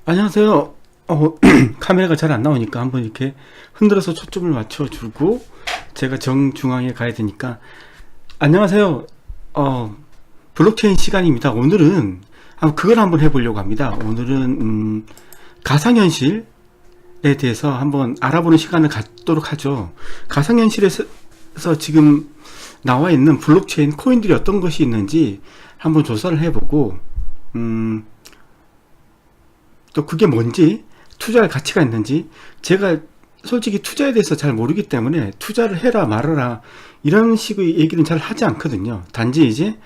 안녕하세요. 카메라가 잘 안 나오니까 한번 이렇게 흔들어서 초점을 맞춰주고 제가 정중앙에 가야 되니까 안녕하세요. 블록체인 시간입니다. 오늘은 그걸 한번 해보려고 합니다. 오늘은 가상현실에 대해서 한번 알아보는 시간을 갖도록 하죠. 가상현실에서 지금 나와 있는 블록체인 코인들이 어떤 것이 있는지 한번 조사를 해보고 또 그게 뭔지, 투자할 가치가 있는지. 제가 솔직히 투자에 대해서 잘 모르기 때문에 투자를 해라 말아라 이런 식의 얘기는 잘 하지 않거든요. 단지 이제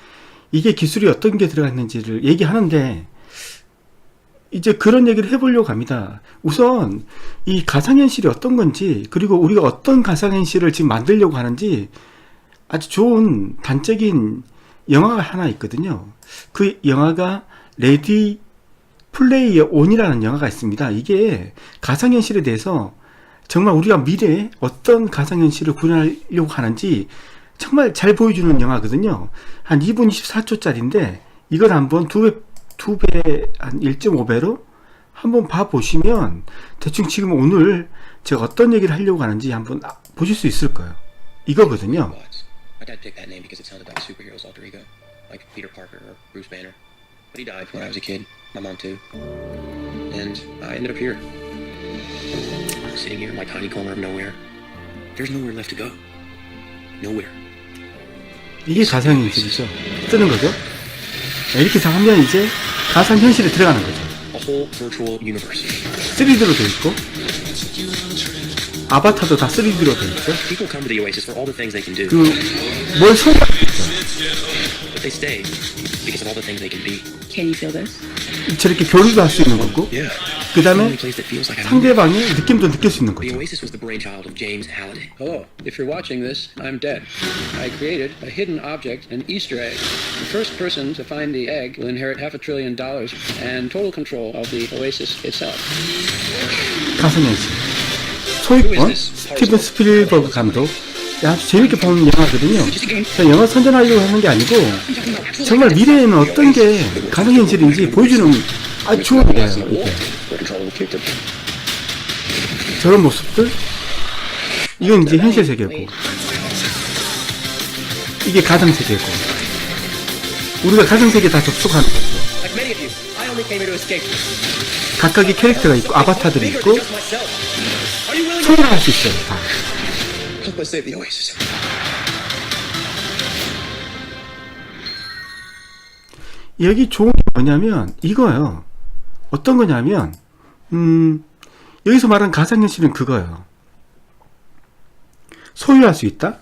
이게 기술이 어떤 게 들어가 있는지를 얘기하는데 이제 그런 얘기를 해보려고 합니다. 우선 이 가상현실이 어떤 건지, 그리고 우리가 어떤 가상현실을 지금 만들려고 하는지 아주 좋은 단적인 영화가 하나 있거든요. 그 영화가 레디 플레이어 온이라는 영화가 있습니다. 이게 가상현실에 대해서 정말 우리가 미래에 어떤 가상현실을 구현하려고 하는지 정말 잘 보여주는 영화거든요. 한 2분 24초짜리인데 이걸 한번 두 배, 한 1.5배로 한번 봐보시면 대충 지금 오늘 제가 어떤 얘기를 하려고 하는지 한번 보실 수 있을 거예요. 이거거든요. My dad picked that name because it sounded like a superhero's alter ego, like Peter Parker or Bruce Banner. But he died when I was a kid. My mom too. And I ended up here, sitting here in my tiny corner of nowhere. There's nowhere left to go. Nowhere. 이게 가상현실이죠. 뜨는 거죠. 이렇게 하면 이제 가상현실에 들어가는 거죠. A whole virtual universe. 3D로 돼 있고 아바타도 다 3D로 돼 있죠. People come to the Oasis for all the things they can do. 뭘 소개할 수 있죠. But they stay because of all the things they can be. Can you feel this? 저렇게 교류도 할 수 있는 거고, Yeah. 그 다음에 Only place that feels like I'm 상대방의 느낌도 느낄 수 있는 The 거죠. Oasis was the brainchild of James Halliday. Hello. If you're watching this, I'm dead. I created a hidden object, an Easter egg. The first person to find the egg will inherit $500 billion and total control of the Oasis itself. 가상현실. 소유권, 스티븐 스필버그 감독. 아주 재밌게 보는 영화거든요. 그러니까 영화 선전하려고 하는 게 아니고 정말 미래에는 어떤 게 가상현실인지 보여주는 아주 좋은 거예요. 이게. 저런 모습들, 이건 이제 현실 세계고, 이게 가상 세계고, 우리가 가상 세계 다 접속하는 거죠. Like many of you, I only came here to escape. 각각의 캐릭터가 있고 아바타들이 있고 Just myself. Are you willing 소개를 할 수 있어요. 다. to help us save the Oasis? 여기 좋은 게 뭐냐면 이거예요. 어떤 거냐면 여기서 말하는 가상현실은 그거예요. 소유할 수 있다.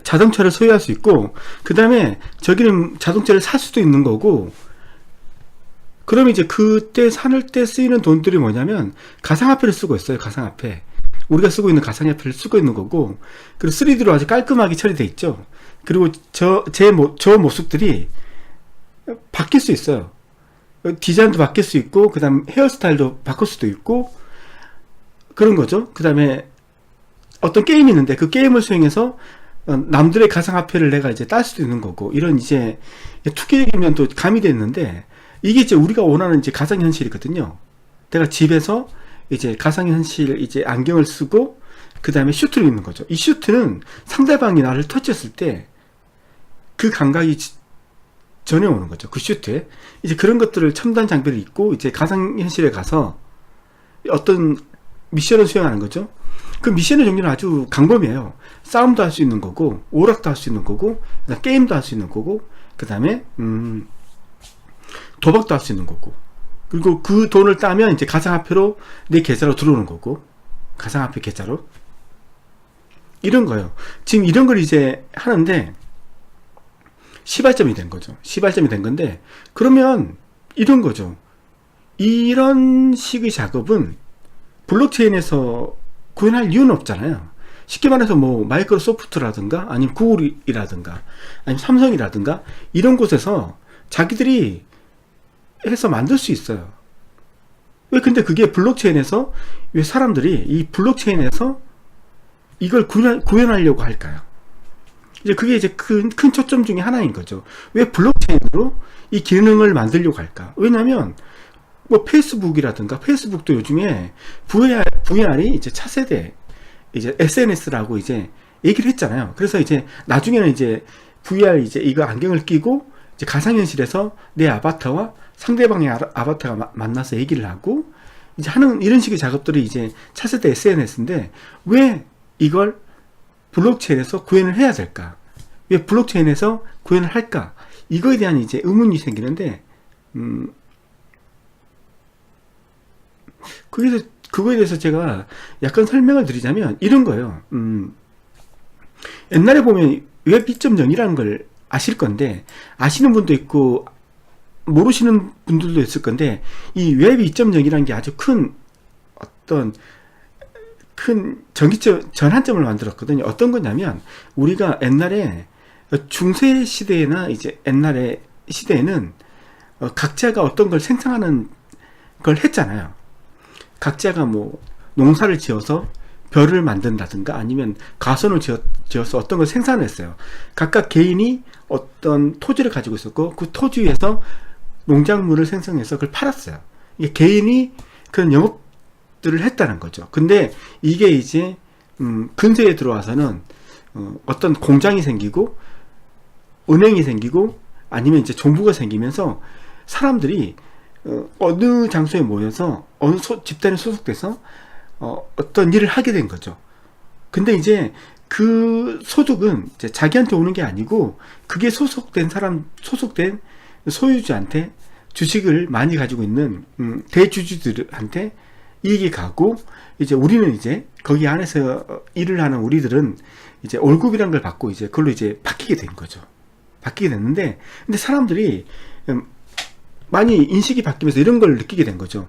자동차를 소유할 수 있고, 그 다음에 저기는 자동차를 살 수도 있는 거고, 그럼 이제 그때 살 때 쓰이는 돈들이 뭐냐면 가상화폐를 쓰고 있어요. 가상화폐. 우리가 쓰고 있는 가상화폐를 쓰고 있는 거고, 그리고 3D로 아주 깔끔하게 처리되어 있죠. 그리고 저 모습들이 바뀔 수 있어요. 디자인도 바뀔 수 있고, 그 다음 헤어스타일도 바꿀 수도 있고, 그런 거죠. 그 다음에 어떤 게임이 있는데 그 게임을 수행해서 남들의 가상화폐를 내가 이제 딸 수도 있는 거고, 이런 이제 투기적인 면도 가미되어 있는데, 이게 이제 우리가 원하는 이제 가상현실이거든요. 내가 집에서 이제 가상현실 이제 안경을 쓰고, 그 다음에 슈트를 입는 거죠. 이 슈트는 상대방이 나를 터치했을 때 그 감각이 전해오는 거죠. 그 슈트에. 이제 그런 것들을 첨단 장비를 입고 이제 가상현실에 가서 어떤 미션을 수행하는 거죠. 그 미션의 종류는 아주 광범위해요. 싸움도 할 수 있는 거고, 오락도 할 수 있는 거고, 그다음 게임도 할 수 있는 거고, 그 다음에 도박도 할 수 있는 거고, 그리고 그 돈을 따면 이제 가상화폐로 내 계좌로 들어오는 거고, 가상화폐 계좌로. 이런 거예요. 지금 이런 걸 이제 하는데 시발점이 된 거죠. 시발점이 된 건데, 그러면 이런 거죠. 이런 식의 작업은 블록체인에서 구현할 이유는 없잖아요. 쉽게 말해서 뭐 마이크로소프트라든가 아니면 구글이라든가 아니면 삼성이라든가 이런 곳에서 자기들이 해서 만들 수 있어요. 왜 근데 그게 블록체인에서 왜 사람들이 이 블록체인에서 이걸 구현하려고 할까요? 이제 그게 이제 큰 초점 중에 하나인 거죠. 왜 블록체인으로 이 기능을 만들려고 할까? 왜냐면 뭐 페이스북이라든가 페이스북도 요즘에 VR이 이제 차세대 이제 SNS라고 이제 얘기를 했잖아요. 그래서 이제 나중에는 이제 VR 이제 이거 안경을 끼고 이제 가상현실에서 내 아바타와 상대방의 아바타가 만나서 얘기를 하고 이제 하는 이런 식의 작업들이 이제 차세대 SNS인데 왜 이걸 블록체인에서 구현을 해야 될까? 왜 블록체인에서 구현을 할까? 이거에 대한 이제 의문이 생기는데 그거에 대해서 제가 약간 설명을 드리자면 이런 거예요. 옛날에 보면 웹 2.0이라는 걸 아실 건데 아시는 분도 있고 모르시는 분들도 있을 건데 이 웹 2.0이라는 게 아주 큰 전환점을 만들었거든요. 어떤 거냐면 우리가 옛날에 중세 시대나 이제 옛날에 시대에는 각자가 어떤 걸 생산하는 걸 했잖아요. 각자가 뭐 농사를 지어서 벼를 만든다든가 아니면 가선을 지어서 어떤 걸 생산했어요. 각각 개인이 어떤 토지를 가지고 있었고 그 토지 위에서 농작물을 생성해서 그걸 팔았어요. 이게 개인이 그런 영업들을 했다는 거죠. 근데 이게 이제 근세에 들어와서는 어떤 공장이 생기고 은행이 생기고 아니면 이제 정부가 생기면서 사람들이 어느 장소에 모여서 어느 집단에 소속돼서 어떤 일을 하게 된 거죠. 근데 이제 그 소득은 이제 자기한테 오는 게 아니고 그게 소속된 소유주한테 주식을 많이 가지고 있는 대주주들한테 이익이 가고 이제 우리는 이제 거기 안에서 일을 하는 우리들은 이제 월급이란 걸 받고 이제 그걸로 이제 바뀌게 된 거죠. 바뀌게 됐는데 근데 사람들이 많이 인식이 바뀌면서 이런 걸 느끼게 된 거죠.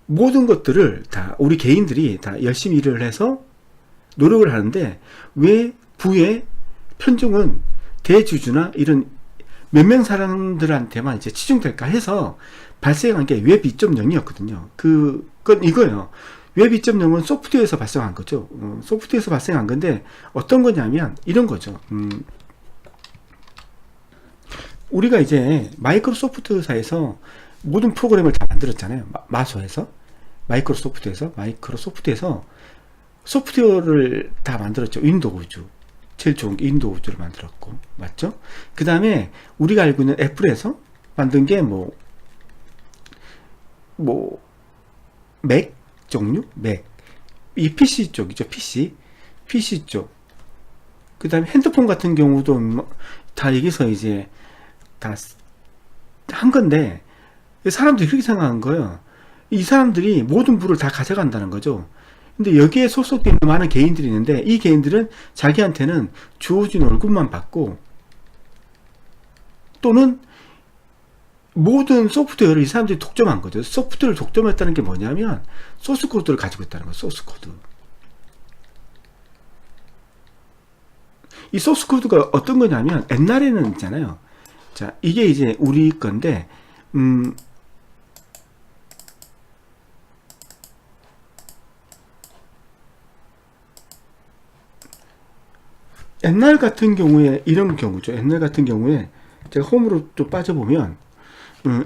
모든 것들을 다 우리 개인들이 다 열심히 일을 해서 노력을 하는데 왜 부의 편중은 대주주나 이런 몇 명 사람들한테만 이제 치중될까 해서 발생한 게 웹 2.0이었거든요. 그건 이거예요. 웹 2.0은 소프트웨어에서 발생한 거죠. 소프트웨어에서 발생한 건데 어떤 거냐면 이런 거죠. 우리가 이제 마이크로소프트사에서 모든 프로그램을 다 만들었잖아요. 마소에서 마이크로소프트에서 소프트웨어를 다 만들었죠. 윈도우즈 제일 좋은 게 윈도우즈를 만들었고 맞죠? 그 다음에 우리가 알고 있는 애플에서 만든 게 맥 종류? 이 PC 쪽이죠. PC 쪽. 그 다음에 핸드폰 같은 경우도 다 여기서 이제 다 한 건데 사람들이 그렇게 생각한 거예요. 이 사람들이 모든 부를 다 가져간다는 거죠. 근데 여기에 소속되어 있는 많은 개인들이 있는데 이 개인들은 자기한테는 주어진 월급만 받고 또는 모든 소프트웨어를 이 사람들이 독점한 거죠. 소프트웨어를 독점했다는 게 뭐냐면 소스코드를 가지고 있다는 거예요. 소스코드. 이 소스코드가 어떤 거냐면 옛날에는 있잖아요. 자, 이게 이제 우리 건데 옛날 같은 경우에 이런 경우죠. 옛날 같은 경우에 제가 홈으로 좀 빠져보면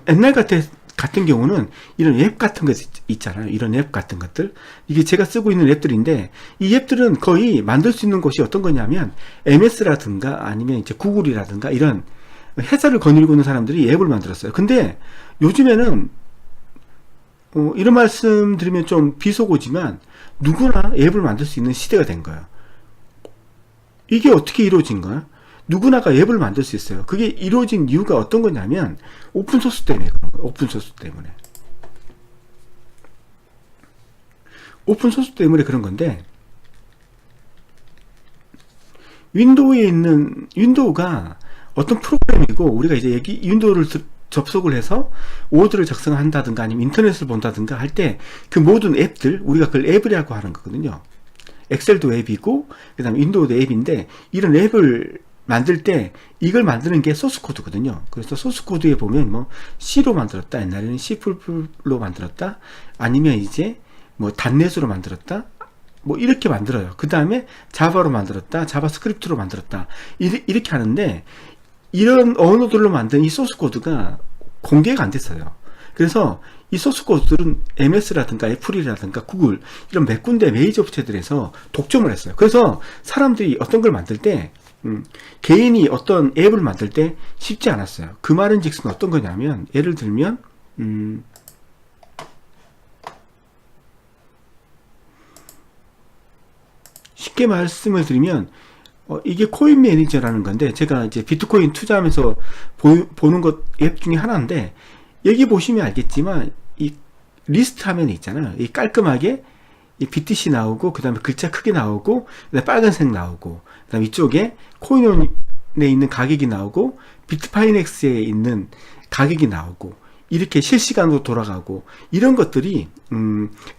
옛날 같은 경우는 이런 앱 같은 거 있잖아요. 이런 앱 같은 것들 이게 제가 쓰고 있는 앱들인데 이 앱들은 거의 만들 수 있는 곳이 어떤 거냐면 MS라든가 아니면 이제 구글이라든가 이런 회사를 거느리고 있는 사람들이 앱을 만들었어요. 근데 요즘에는 이런 말씀 드리면 좀 비속어지만 누구나 앱을 만들 수 있는 시대가 된 거예요. 이게 어떻게 이루어진 거야? 누구나가 앱을 만들 수 있어요. 그게 이루어진 이유가 어떤 거냐면 오픈소스 때문에 그런 거예요. 오픈소스 때문에 그런 건데 윈도우가 어떤 프로그램이고 우리가 이제 여기 윈도우를 접속을 해서 워드를 작성한다든가 아니면 인터넷을 본다든가 할 때 그 모든 앱들 우리가 그걸 앱이라고 하는 거거든요. 엑셀도 앱이고 그 다음에 윈도우도 앱인데 이런 앱을 만들 때 이걸 만드는 게 소스코드거든요. 그래서 소스코드에 보면 뭐 C로 만들었다, 옛날에는 C++로 만들었다, 아니면 이제 뭐 단넷으로 만들었다, 뭐 이렇게 만들어요. 그 다음에 자바로 만들었다, 자바스크립트로 만들었다, 이렇게 하는데 이런 언어들로 만든 이 소스코드가 공개가 안 됐어요. 그래서 이 소스 코드들은 MS라든가 애플이라든가 구글 이런 몇 군데 메이저 업체들에서 독점을 했어요. 그래서 사람들이 어떤 걸 만들 때 개인이 어떤 앱을 만들 때 쉽지 않았어요. 그 말은 즉슨 어떤 거냐면 예를 들면 쉽게 말씀을 드리면 이게 코인 매니저라는 건데 제가 이제 비트코인 투자하면서 보는 것 앱 중에 하나인데 여기 보시면 알겠지만 이 리스트 화면이 있잖아요. 이 깔끔하게 이 BTC 나오고 그 다음에 글자 크게 나오고 그다음에 빨간색 나오고 그 다음에 이쪽에 코인원에 있는 가격이 나오고 비트파이넥스에 있는 가격이 나오고 이렇게 실시간으로 돌아가고 이런 것들이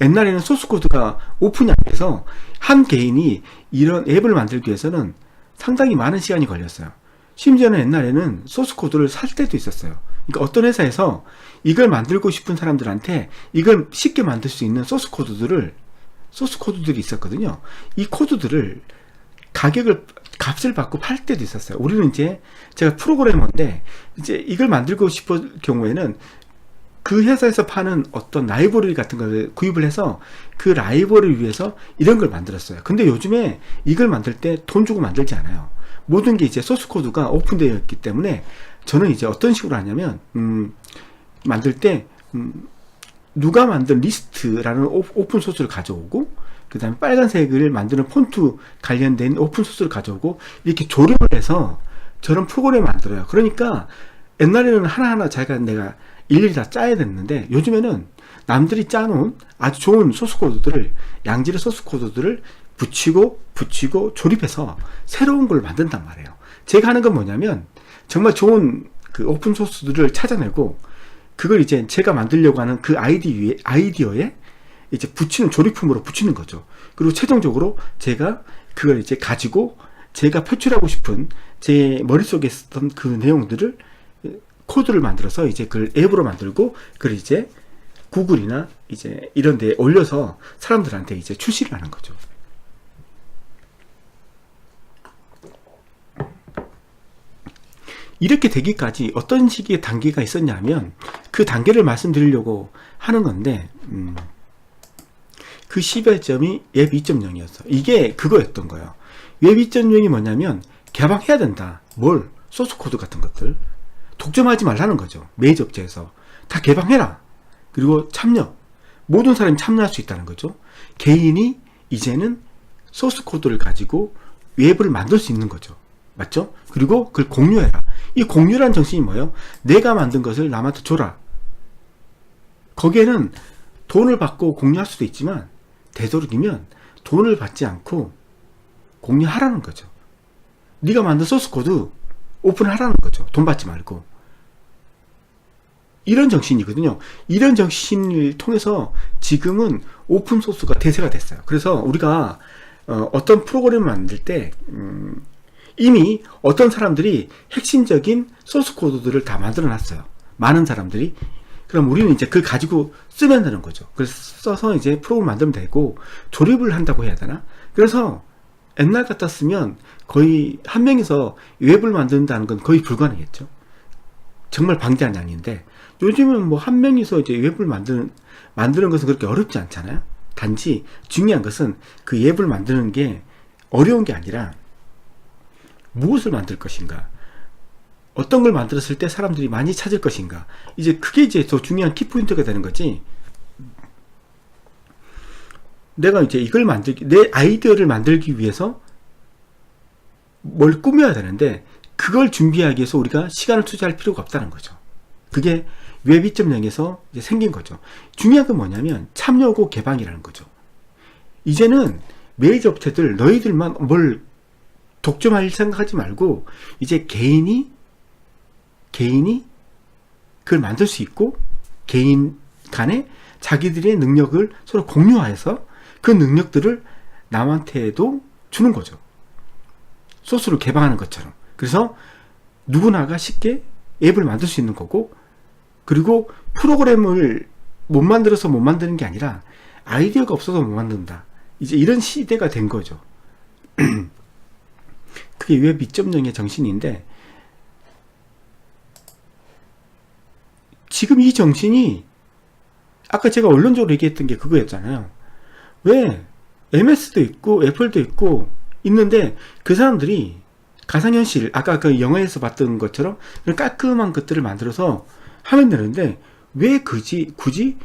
옛날에는 소스코드가 오픈이 안 돼서 한 개인이 이런 앱을 만들기 위해서는 상당히 많은 시간이 걸렸어요. 심지어는 옛날에는 소스코드를 살 때도 있었어요. 그러니까 어떤 회사에서 이걸 만들고 싶은 사람들한테 이걸 쉽게 만들 수 있는 소스코드들이 있었거든요. 이 코드들을 값을 받고 팔 때도 있었어요. 우리는 이제 제가 프로그래머인데 이제 이걸 만들고 싶을 경우에는 그 회사에서 파는 어떤 라이브러리 같은 걸 구입을 해서 그 라이브러리를 위해서 이런 걸 만들었어요. 근데 요즘에 이걸 만들 때 돈 주고 만들지 않아요. 모든 게 이제 소스 코드가 오픈되어 있기 때문에 저는 이제 어떤 식으로 하냐면 만들 때 누가 만든 리스트라는 오픈 소스를 가져오고 그 다음에 빨간색을 만드는 폰트 관련된 오픈 소스를 가져오고 이렇게 조립을 해서 저런 프로그램을 만들어요. 그러니까 옛날에는 하나하나 내가 일일이 다 짜야 됐는데 요즘에는 남들이 짜놓은 아주 좋은 소스 코드들을 양질의 소스 코드들을 붙이고 조립해서 새로운 걸 만든단 말이에요. 제가 하는 건 뭐냐면 정말 좋은 그 오픈 소스들을 찾아내고 그걸 이제 제가 만들려고 하는 그 아이디어에 이제 조립품으로 붙이는 거죠. 그리고 최종적으로 제가 그걸 이제 가지고 제가 표출하고 싶은 제 머릿속에 있었던 그 내용들을 코드를 만들어서 이제 그걸 앱으로 만들고 그걸 이제 구글이나 이제 이런 데에 올려서 사람들한테 이제 출시를 하는 거죠. 이렇게 되기까지 어떤 식의 단계가 있었냐면 그 단계를 말씀드리려고 하는 건데 그 시발점이 웹 2.0이었어. 이게 그거였던 거예요. 웹 2.0이 뭐냐면 개방해야 된다. 뭘? 소스 코드 같은 것들 독점하지 말라는 거죠. 메이저 업체에서 다 개방해라. 그리고 모든 사람이 참여할 수 있다는 거죠. 개인이 이제는 소스 코드를 가지고 웹을 만들 수 있는 거죠. 맞죠? 그리고 그걸 공유해라. 이 공유란 정신이 뭐예요? 내가 만든 것을 남한테 줘라. 거기에는 돈을 받고 공유할 수도 있지만 되도록이면 돈을 받지 않고 공유하라는 거죠. 네가 만든 소스 코드 오픈하라는 거죠. 돈 받지 말고. 이런 정신이거든요. 이런 정신을 통해서 지금은 오픈 소스가 대세가 됐어요. 그래서 우리가 어떤 프로그램을 만들 때 이미 어떤 사람들이 핵심적인 소스 코드들을 다 만들어 놨어요. 많은 사람들이. 그럼 우리는 이제 그걸 가지고 쓰면 되는 거죠. 그래서 써서 이제 프로그램을 만들면 되고 조립을 한다고 해야 되나? 그래서 옛날 같았으면 거의 한 명이서 웹을 만든다는 건 거의 불가능했죠. 정말 방대한 양인데 요즘은 뭐 한 명이서 이제 웹을 만드는 것은 그렇게 어렵지 않잖아요. 단지 중요한 것은 그 웹을 만드는 게 어려운 게 아니라 무엇을 만들 것인가, 어떤 걸 만들었을 때 사람들이 많이 찾을 것인가, 이제 그게 이제 더 중요한 키포인트가 되는 거지. 내가 이제 내 아이디어를 만들기 위해서 뭘 꾸며야 되는데 그걸 준비하기 위해서 우리가 시간을 투자할 필요가 없다는 거죠. 그게 웹 2.0에서 이제 생긴 거죠. 중요한 건 뭐냐면 참여고 개방이라는 거죠. 이제는 메이저 업체들 너희들만 뭘 독점할 생각하지 말고 이제 개인이 그걸 만들 수 있고 개인 간에 자기들의 능력을 서로 공유해서 그 능력들을 남한테도 주는 거죠. 소스를 개방하는 것처럼. 그래서 누구나가 쉽게 앱을 만들 수 있는 거고, 그리고 프로그램을 못 만들어서 못 만드는 게 아니라 아이디어가 없어서 못 만든다. 이제 이런 시대가 된 거죠. 그게 웹 2.0의 정신인데 지금 이 정신이 아까 제가 원론적으로 얘기했던 게 그거였잖아요. 왜 MS도 있고 애플도 있고 있는데 그 사람들이 가상현실, 아까 그 영화에서 봤던 것처럼 이런 깔끔한 것들을 만들어서 하면 되는데 왜 굳이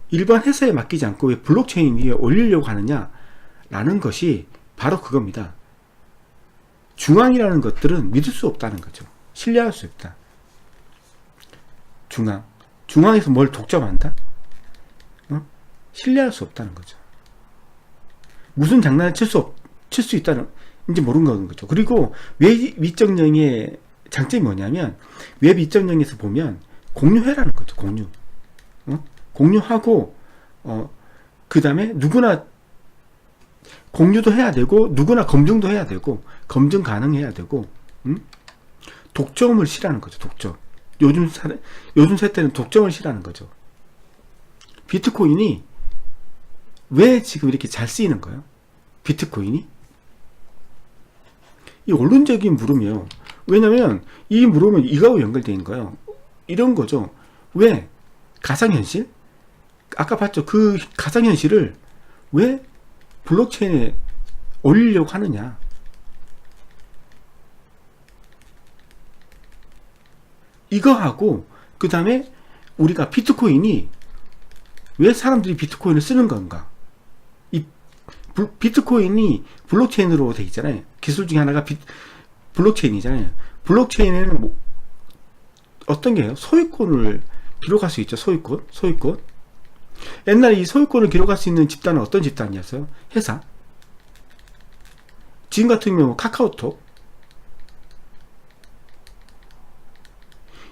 일반 회사에 맡기지 않고 왜 블록체인 위에 올리려고 하느냐라는 것이 바로 그겁니다. 중앙이라는 것들은 믿을 수 없다는 거죠. 신뢰할 수 없다. 중앙에서 뭘 독점한다? 신뢰할 수 없다는 거죠. 무슨 장난을 칠 수 있다는 이제 모르는 거죠. 그리고 웹 2.0의 장점이 뭐냐면 웹 2.0에서 보면 공유해라는 거죠. 공유하고 그 다음에 누구나 공유도 해야 되고 누구나 검증도 해야 되고 검증 가능해야 되고 독점을 싫어하는 거죠. 독점. 요즘 세대는 독점을 싫어하는 거죠. 비트코인이 왜 지금 이렇게 잘 쓰이는 거예요? 비트코인이? 이 원론적인 물음이에요. 왜냐면 이 물음은 이거하고 연결되어 있는 거예요. 이런 거죠. 왜 가상현실? 아까 봤죠. 그 가상현실을 왜 블록체인에 올리려고 하느냐? 이거하고 그 다음에 우리가 비트코인이 왜 사람들이 비트코인을 쓰는 건가? 이 비트코인이 블록체인으로 돼 있잖아요. 기술 중에 하나가 블록체인이잖아요. 블록체인에는 뭐 어떤 게요? 소유권을 기록할 수 있죠. 소유권. 옛날에 이 소유권을 기록할 수 있는 집단은 어떤 집단이었어요? 회사. 지금 같은 경우 카카오톡.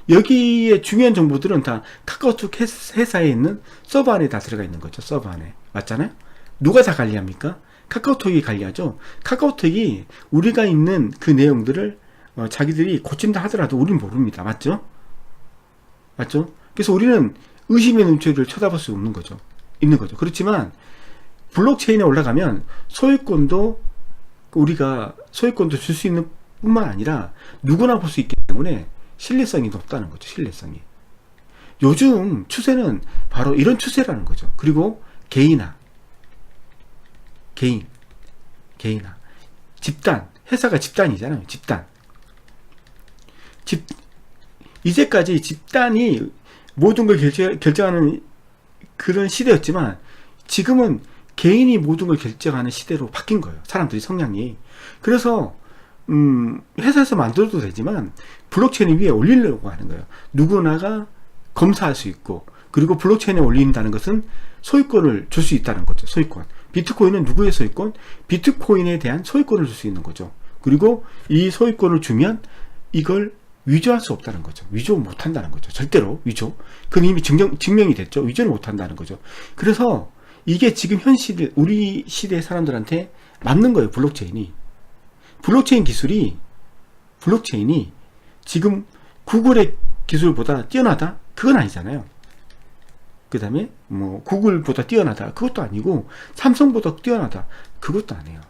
여기에 중요한 정보들은 다 카카오톡 회사에 있는 서버 안에 다 들어가 있는 거죠. 서버 안에. 맞잖아요? 누가 다 관리합니까? 카카오톡이 관리하죠. 카카오톡이 우리가 있는 그 내용들을 자기들이 고친다 하더라도 우리는 모릅니다. 맞죠? 그래서 우리는 의심의 눈초리를 쳐다볼 수 없는 거죠. 있는 거죠. 그렇지만 블록체인에 올라가면 소유권도 우리가 소유권도 줄 수 있는 뿐만 아니라 누구나 볼 수 있기 때문에 신뢰성이 높다는 거죠. 신뢰성이. 요즘 추세는 바로 이런 추세라는 거죠. 그리고 개인화. 집단. 회사가 집단이잖아요. 이제까지 집단이 모든 걸 결정하는 그런 시대였지만 지금은 개인이 모든 걸 결정하는 시대로 바뀐 거예요. 사람들이 성향이. 그래서 회사에서 만들어도 되지만 블록체인 위에 올리려고 하는 거예요. 누구나가 검사할 수 있고, 그리고 블록체인에 올린다는 것은 소유권을 줄 수 있다는 거죠. 소유권. 비트코인은 누구의 소유권? 비트코인에 대한 소유권을 줄 수 있는 거죠. 그리고 이 소유권을 주면 이걸 위조할 수 없다는 거죠. 위조 못한다는 거죠. 절대로 위조. 그건 이미 증명이 됐죠. 위조를 못한다는 거죠. 그래서 이게 지금 현 시대, 우리 시대 사람들한테 맞는 거예요. 블록체인이 지금 구글의 기술보다 뛰어나다? 그건 아니잖아요. 그 다음에 뭐 구글보다 뛰어나다? 그것도 아니고 삼성보다 뛰어나다? 그것도 아니에요.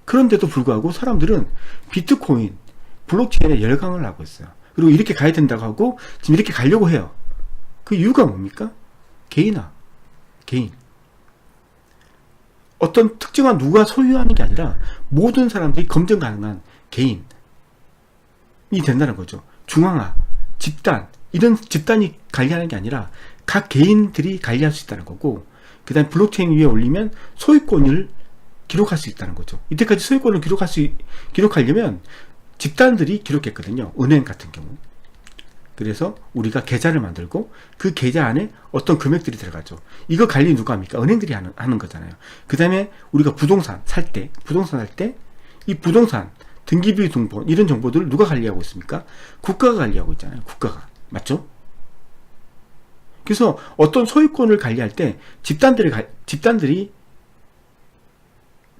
그런데도 불구하고 사람들은 비트코인, 블록체인에 열광을 하고 있어요. 그리고 이렇게 가야 된다고 하고 지금 이렇게 가려고 해요. 그 이유가 뭡니까? 개인. 어떤 특정한 누가 소유하는 게 아니라 모든 사람들이 검증 가능한 개인이 된다는 거죠. 중앙화, 집단, 이런 집단이 관리하는 게 아니라 각 개인들이 관리할 수 있다는 거고, 그 다음에 블록체인 위에 올리면 소유권을 기록할 수 있다는 거죠. 이때까지 소유권을 기록하려면 집단들이 기록했거든요. 은행 같은 경우. 그래서 우리가 계좌를 만들고 그 계좌 안에 어떤 금액들이 들어가죠. 이거 관리 누가 합니까? 은행들이 하는 거잖아요. 그 다음에 우리가 부동산 살 때 이 부동산 등기부의 등본 이런 정보들을 누가 관리하고 있습니까? 국가가 관리하고 있잖아요. 국가가. 맞죠? 그래서 어떤 소유권을 관리할 때 집단들이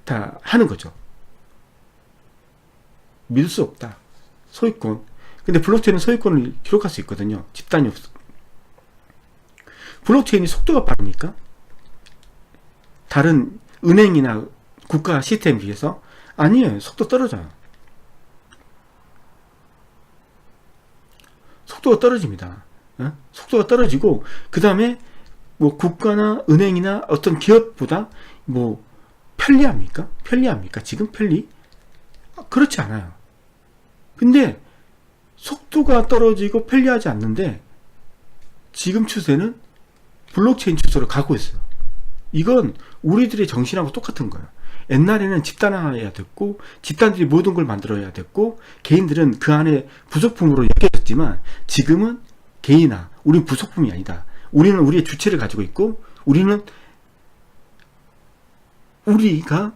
다 하는 거죠. 믿을 수 없다. 소유권. 근데 블록체인은 소유권을 기록할 수 있거든요. 집단이 없어. 블록체인이 속도가 빠릅니까? 다른 은행이나 국가 시스템에 비해서? 아니에요. 속도 떨어져요. 속도가 떨어집니다. 속도가 떨어지고 그 다음에 뭐 국가나 은행이나 어떤 기업보다 뭐 편리합니까? 지금 편리? 그렇지 않아요. 근데 속도가 떨어지고 편리하지 않는데 지금 추세는 블록체인 추세로 가고 있어요. 이건 우리들의 정신하고 똑같은 거예요. 옛날에는 집단화해야 됐고 집단들이 모든 걸 만들어야 됐고 개인들은 그 안에 부속품으로 엮여졌지만 지금은 개인화, 우리는 부속품이 아니다. 우리는 우리의 주체를 가지고 있고 우리는 우리가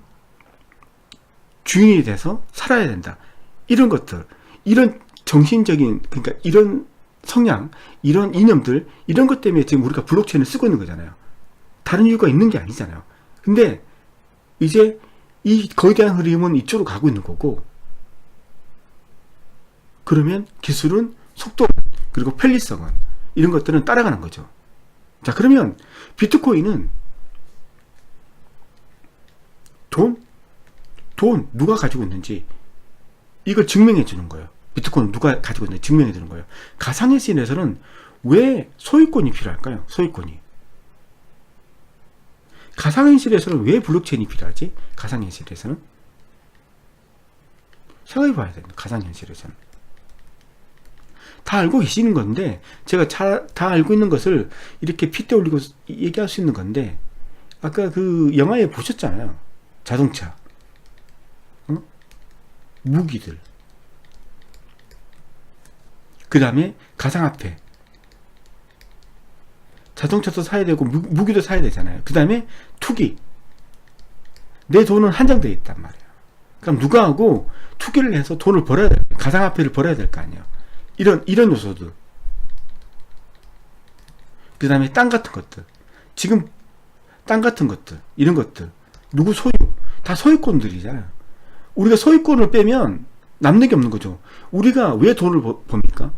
주인이 돼서 살아야 된다. 이런 것들, 이런 정신적인, 그러니까 이런 성향, 이런 이념들, 이런 것 때문에 지금 우리가 블록체인을 쓰고 있는 거잖아요. 다른 이유가 있는 게 아니잖아요. 근데 이제 이 거대한 흐름은 이쪽으로 가고 있는 거고, 그러면 기술은, 속도는, 그리고 편리성은, 이런 것들은 따라가는 거죠. 자, 그러면 비트코인은 돈 누가 가지고 있는지 이걸 증명해 주는 거예요. 비트코인 누가 가지고 있는지 증명해 주는 거예요. 가상현실에서는 왜 소유권이 필요할까요? 소유권이. 가상현실에서는 왜 블록체인이 필요하지? 가상현실에서는 생각해 봐야 됩니다. 가상현실에서는 다 알고 계시는 건데 제가 다 알고 있는 것을 이렇게 핏대 올리고 얘기할 수 있는 건데, 아까 그 영화에 보셨잖아요. 자동차, 무기들, 그 다음에 가상화폐, 자동차도 사야 되고 무기도 사야 되잖아요. 그 다음에 투기, 내 돈은 한정되어 있단 말이에요. 그럼 누가 하고 투기를 해서 돈을 벌어야 돼. 가상화폐를 벌어야 될 거 아니에요. 이런 요소들. 그 다음에 땅 같은 것들, 지금 땅 같은 것들, 이런 것들 누구 소유? 다 소유권들이잖아요. 우리가 소유권을 빼면 남는 게 없는 거죠. 우리가 왜 돈을 법니까?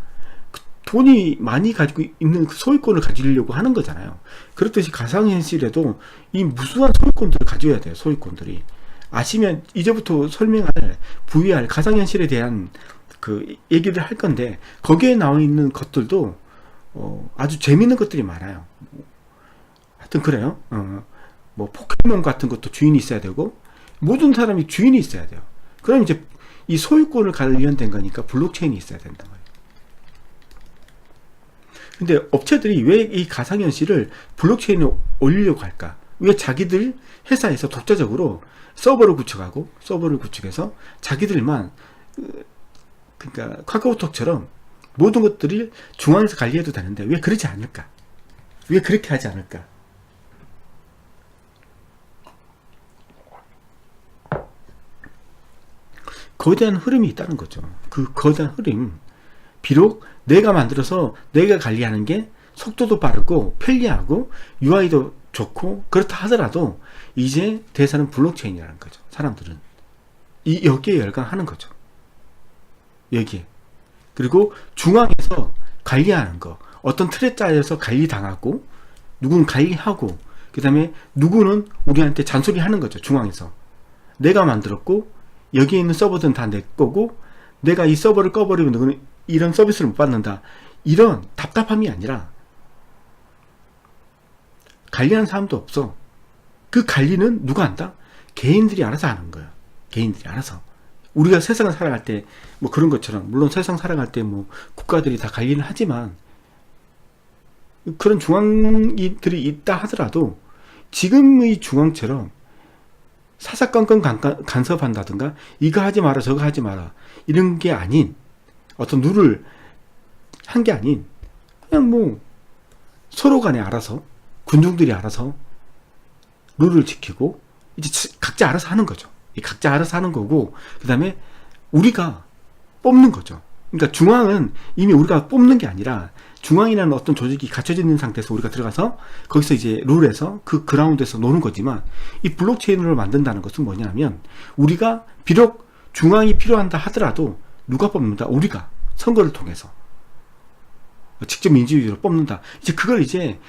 돈이 많이 가지고 있는 그 소유권을 가지려고 하는 거잖아요. 그렇듯이 가상현실에도 이 무수한 소유권들을 가져야 돼요. 소유권들이. 아시면 이제부터 설명할 VR 가상현실에 대한 그 얘기를 할 건데, 거기에 나와 있는 것들도 아주 재밌는 것들이 많아요. 하여튼 그래요. 뭐 포켓몬 같은 것도 주인이 있어야 되고, 모든 사람이 주인이 있어야 돼요. 그럼 이제 이 소유권을 관련된 거니까 블록체인이 있어야 된단 말이에요. 근데 업체들이 왜 이 가상현실을 블록체인에 올리려고 할까? 왜 자기들 회사에서 독자적으로 서버를 구축해서 자기들만, 그러니까 카카오톡처럼 모든 것들이 중앙에서 관리해도 되는데 왜 그러지 않을까? 왜 그렇게 하지 않을까? 거대한 흐름이 있다는 거죠. 그 거대한 흐름, 비록 내가 만들어서 내가 관리하는 게 속도도 빠르고 편리하고 UI도 좋고 그렇다 하더라도 이제 대세는 블록체인이라는 거죠. 사람들은 여기에 열광하는 거죠. 여기에. 그리고 중앙에서 관리하는 거, 어떤 틀에 짜여서 관리당하고 누구는 관리하고 그 다음에 누구는 우리한테 잔소리하는 거죠. 중앙에서 내가 만들었고 여기에 있는 서버들은 다 내 거고, 내가 이 서버를 꺼버리면 누구는 이런 서비스를 못 받는다. 이런 답답함이 아니라 관리하는 사람도 없어. 그 관리는 누가 한다? 개인들이 알아서 하는 거야. 개인들이 알아서. 우리가 세상을 살아갈 때 뭐 그런 것처럼, 물론 세상 살아갈 때 뭐 국가들이 다 관리는 하지만 그런 중앙들이 있다 하더라도 지금의 중앙처럼 사사건건 간섭한다든가 이거 하지 마라 저거 하지 마라 이런 게 아닌, 어떤 룰을 한 게 아닌, 그냥 뭐 서로 간에 알아서 군중들이 알아서 룰을 지키고 이제 각자 알아서 하는 거죠. 각자 알아서 하는 거고, 그 다음에 우리가 뽑는 거죠. 그러니까 중앙은 이미 우리가 뽑는 게 아니라 중앙이라는 어떤 조직이 갖춰져 있는 상태에서 우리가 들어가서 거기서 이제 룰에서 그 그라운드에서 노는 거지만, 이 블록체인을 만든다는 것은 뭐냐면 우리가 비록 중앙이 필요한다 하더라도 누가 뽑는다? 우리가 선거를 통해서 직접 민주주의로 뽑는다. 이제 그걸 이제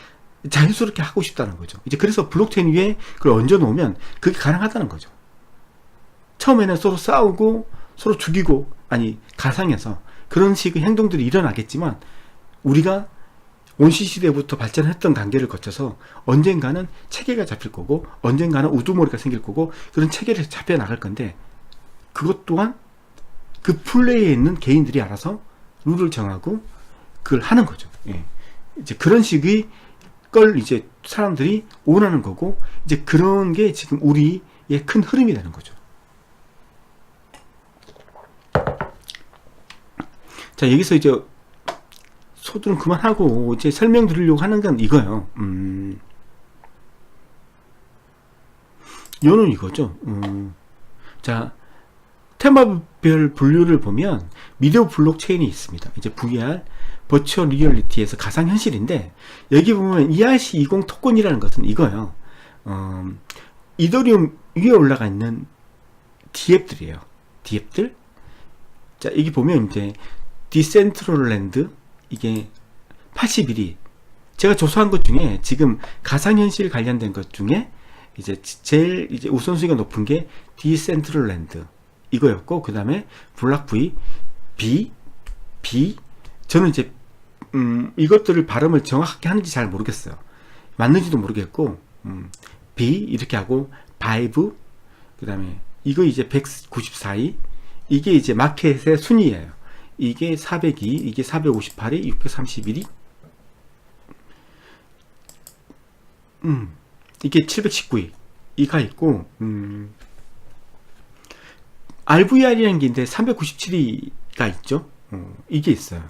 자연스럽게 하고 싶다는 거죠. 이제 그래서 블록체인 위에 그걸 얹어 놓으면 그게 가능하다는 거죠. 처음에는 서로 싸우고 서로 죽이고, 아니 가상에서 그런 식의 행동들이 일어나겠지만 우리가 원시 시대부터 발전했던 단계를 거쳐서 언젠가는 체계가 잡힐 거고 언젠가는 우두머리가 생길 거고 그런 체계를 잡혀 나갈 건데 그것 또한 그 플레이에 있는 개인들이 알아서 룰을 정하고 그걸 하는 거죠. 예. 이제 그런 식의 걸 이제 사람들이 원하는 거고 이제 그런 게 지금 우리의 큰 흐름이 되는 거죠. 자, 여기서 이제 소들은 그만하고 이제 설명드리려고 하는 건 이거예요. 요는 이거죠. 자, 테마별 분류를 보면 미디어 블록체인이 있습니다. 이제 VR, 버추얼 리얼리티에서 가상현실인데 여기 보면 ERC20 토큰이라는 것은 이거예요. 이더리움 위에 올라가 있는 DApp들이에요. DApp들. 자, 여기 보면 이제 디센트럴랜드 이게 81위. 제가 조사한 것 중에 지금 가상현실 관련된 것 중에 이제 제일 이제 우선순위가 높은 게 디센트럴랜드 이거였고 그 다음에 블락 V, B 저는 이제 이것들을 발음을 정확하게 하는지 잘 모르겠어요. 맞는지도 모르겠고 B 이렇게 하고 바이브 그 다음에 이거 이제 194위 이게 이제 마켓의 순위예요. 이게 402, 이게 458위, 631위, 이게 719위, 이가 있고, RVR이라는 게 있는데 397위가 있죠. 이게 있어요.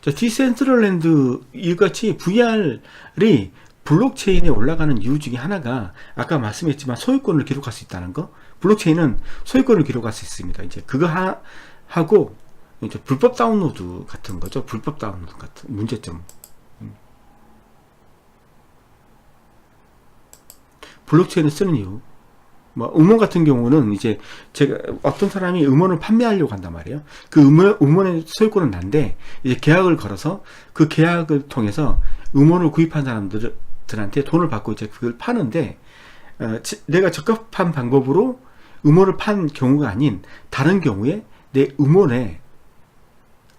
자, 디센트럴랜드 이같이 VR이 블록체인에 올라가는 이유 중에 하나가 아까 말씀했지만 소유권을 기록할 수 있다는 거. 블록체인은 소유권을 기록할 수 있습니다. 이제 그거 하고 이제 불법 다운로드 같은 거죠. 불법 다운로드 같은 문제점. 블록체인을 쓰는 이유. 뭐 음원 같은 경우는 이제 제가 어떤 사람이 음원을 판매하려고 한단 말이에요. 그 음원의 소유권은 난데 이제 계약을 걸어서 그 계약을 통해서 음원을 구입한 사람들한테 돈을 받고 이제 그걸 파는데 내가 적합한 방법으로 음원을 판 경우가 아닌 다른 경우에 내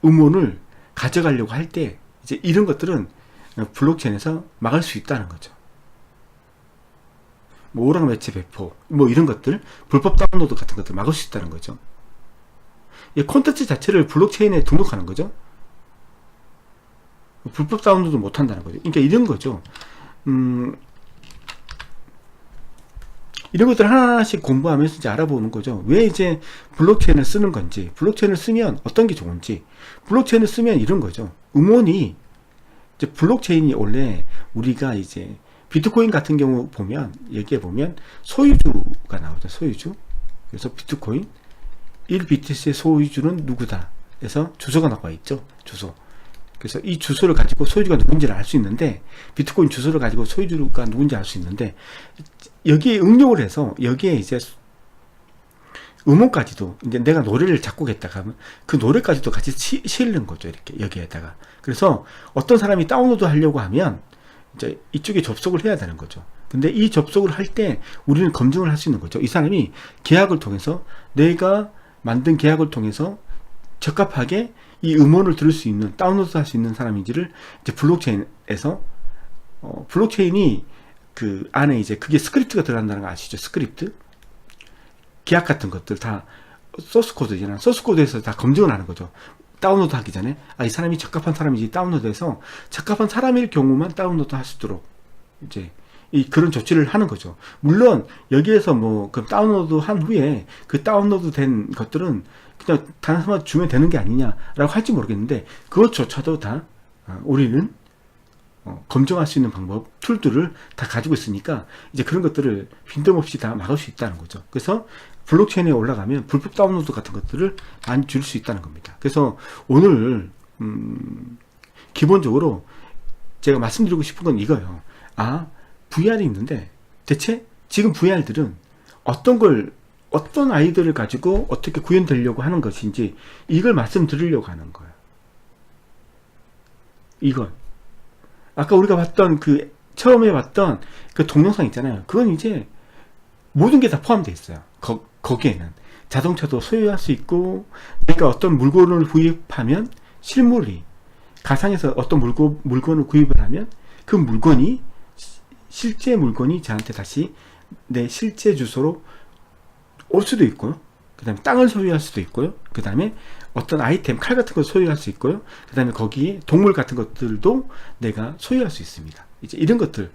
음원을 가져가려고 할 때 이제 이런 것들은 블록체인에서 막을 수 있다는 거죠. 뭐 오락 매체 배포 뭐 이런 것들 불법 다운로드 같은 것들 막을 수 있다는 거죠. 이 콘텐츠 자체를 블록체인에 등록하는 거죠. 불법 다운로드 못 한다는 거죠. 그러니까 이런 거죠. 이런 것들 하나하나씩 공부하면서 이제 알아보는 거죠. 왜 이제 블록체인을 쓰는 건지, 블록체인을 쓰면 어떤 게 좋은지, 블록체인을 쓰면 이런 거죠. 음원이, 이제 블록체인이 원래 우리가 이제 비트코인 같은 경우 보면, 여기에 보면 소유주가 나오죠. 소유주. 그래서 비트코인, 1BTC의 소유주는 누구다. 그래서 주소가 나와 있죠. 주소. 그래서 이 주소를 가지고 소유주가 누군지를 알 수 있는데, 비트코인 주소를 가지고 소유주가 누군지 알 수 있는데, 여기에 응용을 해서 여기에 이제 음원까지도 이제 내가 노래를 작곡했다가 하면 그 노래까지도 같이 실는 거죠. 이렇게 여기에다가. 그래서 어떤 사람이 다운로드 하려고 하면 이제 이쪽에 접속을 해야 되는 거죠. 근데 이 접속을 할 때 우리는 검증을 할 수 있는 거죠. 이 사람이 계약을 통해서 내가 만든 계약을 통해서 적합하게 이 음원을 들을 수 있는 다운로드 할 수 있는 사람인지를 이제 블록체인에서 블록체인이 그 안에 이제 그게 스크립트가 들어간다는 거 아시죠? 스크립트 계약 같은 것들 다 소스 코드잖아. 소스 코드에서 다 검증을 하는 거죠. 다운로드 하기 전에 이 사람이 적합한 사람인지 다운로드해서 적합한 사람일 경우만 다운로드 할 수 있도록 이제 그런 조치를 하는 거죠. 물론 여기에서 뭐 그 다운로드 한 후에 그 다운로드 된 것들은 그냥 단순만 주면 되는 게 아니냐라고 할지 모르겠는데 그것조차도 다 우리는 검증할 수 있는 방법, 툴들을 다 가지고 있으니까 이제 그런 것들을 빈틈없이 다 막을 수 있다는 거죠. 그래서 블록체인에 올라가면 불법 다운로드 같은 것들을 많이 줄일 수 있다는 겁니다. 그래서 오늘 기본적으로 제가 말씀드리고 싶은 건 이거예요. VR이 있는데 대체 지금 VR들은 어떤 아이들을 가지고 어떻게 구현되려고 하는 것인지 이걸 말씀드리려고 하는 거예요. 이걸 아까 우리가 봤던 처음에 봤던 그 동영상 있잖아요. 그건 이제 모든 게 다 포함되어 있어요. 거기에는 자동차도 소유할 수 있고 내가 어떤 물건을 구입하면 실물이 가상에서 어떤 물건을 구입을 하면 그 물건이 실제 물건이 저한테 다시 내 실제 주소로 올 수도 있고요. 그 다음에 땅을 소유할 수도 있고요. 그 다음에 어떤 아이템, 칼 같은 걸 소유할 수 있고요. 그 다음에 거기에 동물 같은 것들도 내가 소유할 수 있습니다. 이제 이런 것들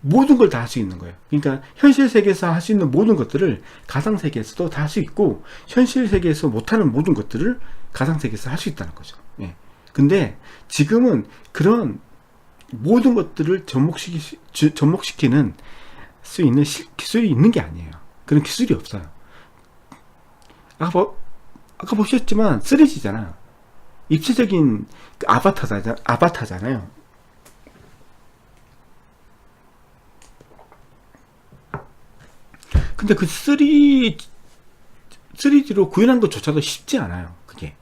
모든 걸 다 할 수 있는 거예요. 그러니까 현실 세계에서 할 수 있는 모든 것들을 가상 세계에서도 다 할 수 있고, 현실 세계에서 못하는 모든 것들을 가상 세계에서 할 수 있다는 거죠. 예. 근데 지금은 그런 모든 것들을 접목시키는 수 있는 기술이 있는 게 아니에요. 그런 기술이 없어요. 아까 보셨지만 3D잖아. 입체적인 아바타잖아요. 근데 그 3D로 구현한 것조차도 쉽지 않아요. 그게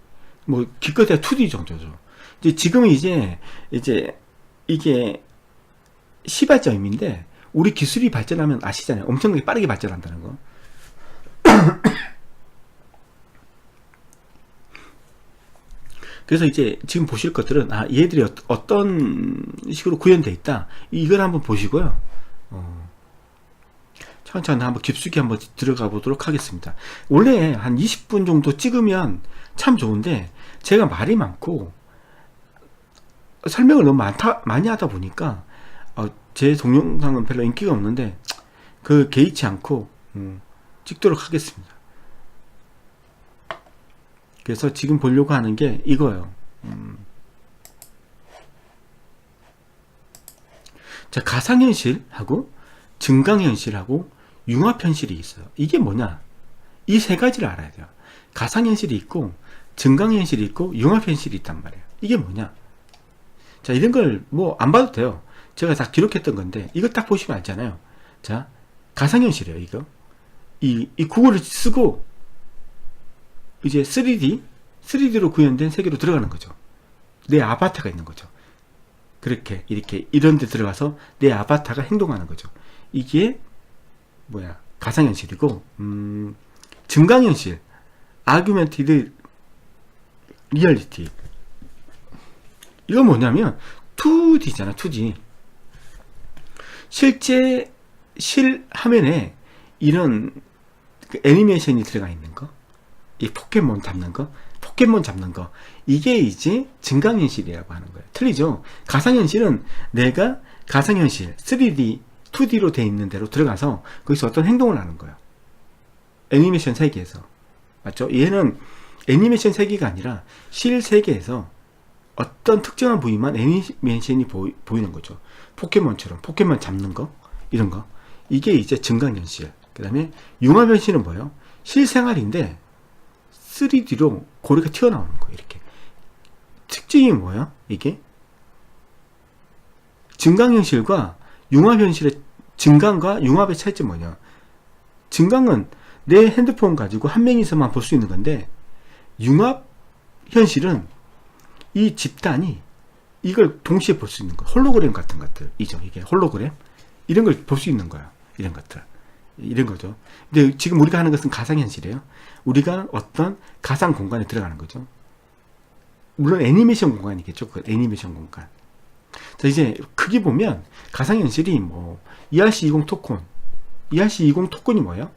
뭐 기껏해야 2D 정도죠. 이제 지금은 이제 이게 시발점인데, 우리 기술이 발전하면 아시잖아요. 엄청나게 빠르게 발전한다는 거. 그래서 이제 지금 보실 것들은 얘들이 어떤 식으로 구현되어 있다, 이걸 한번 보시고요. 천천히 한번 깊숙이 한번 들어가 보도록 하겠습니다. 원래 한 20분 정도 찍으면 참 좋은데, 제가 말이 많고 설명을 너무 많이 하다 보니까 제 동영상은 별로 인기가 없는데 그 개의치 않고 찍도록 하겠습니다. 그래서 지금 보려고 하는 게 이거예요. 자, 가상현실하고 증강현실하고 융합현실이 있어요. 이게 뭐냐? 이 세 가지를 알아야 돼요. 가상현실이 있고 증강현실이 있고 융합현실이 있단 말이에요. 이게 뭐냐? 자, 이런 걸 뭐 안 봐도 돼요. 제가 다 기록했던 건데 이거 딱 보시면 알잖아요. 자, 가상현실이에요. 이거 이 구글을 쓰고 이제 3D로 구현된 세계로 들어가는 거죠. 내 아바타가 있는 거죠. 그렇게 이렇게 이런 데 들어가서 내 아바타가 행동하는 거죠. 이게 뭐야? 가상현실이고, 증강현실, 아규멘티드 리얼리티. 이건 뭐냐면 2D잖아. 2D. 실제 실화면에 이런 그 애니메이션이 들어가 있는 거, 이 포켓몬 잡는 거, 이게 이제 증강현실이라고 하는 거예요. 틀리죠? 가상현실은 내가 가상현실 3D 2D로 돼 있는 데로 들어가서 거기서 어떤 행동을 하는 거예요. 애니메이션 세계에서. 맞죠? 얘는 애니메이션 세계가 아니라 실 세계에서 어떤 특정한 부위만 애니메이션이 보이는 거죠. 포켓몬처럼 포켓몬 잡는 거, 이런 거. 이게 이제 증강현실. 그 다음에 융합현실은 뭐예요? 실생활인데 3D로 고리가 튀어나오는 거예요. 이렇게. 특징이 뭐예요? 이게 증강현실과 융합현실의, 증강과 융합의 차이점이 뭐냐? 증강은 내 핸드폰 가지고 한 명이서만 볼 수 있는 건데, 융합현실은 이 집단이 이걸 동시에 볼 수 있는 거. 홀로그램 같은 것들이죠. 이게 홀로그램, 이런 걸 볼 수 있는 거예요. 이런 것들, 이런 거죠. 근데 지금 우리가 하는 것은 가상현실이에요. 우리가 어떤 가상 공간에 들어가는 거죠. 물론 애니메이션 공간이겠죠. 그 애니메이션 공간. 자, 이제 크게 보면 가상현실이 뭐 ERC20 토큰, ERC20 토큰이 뭐예요?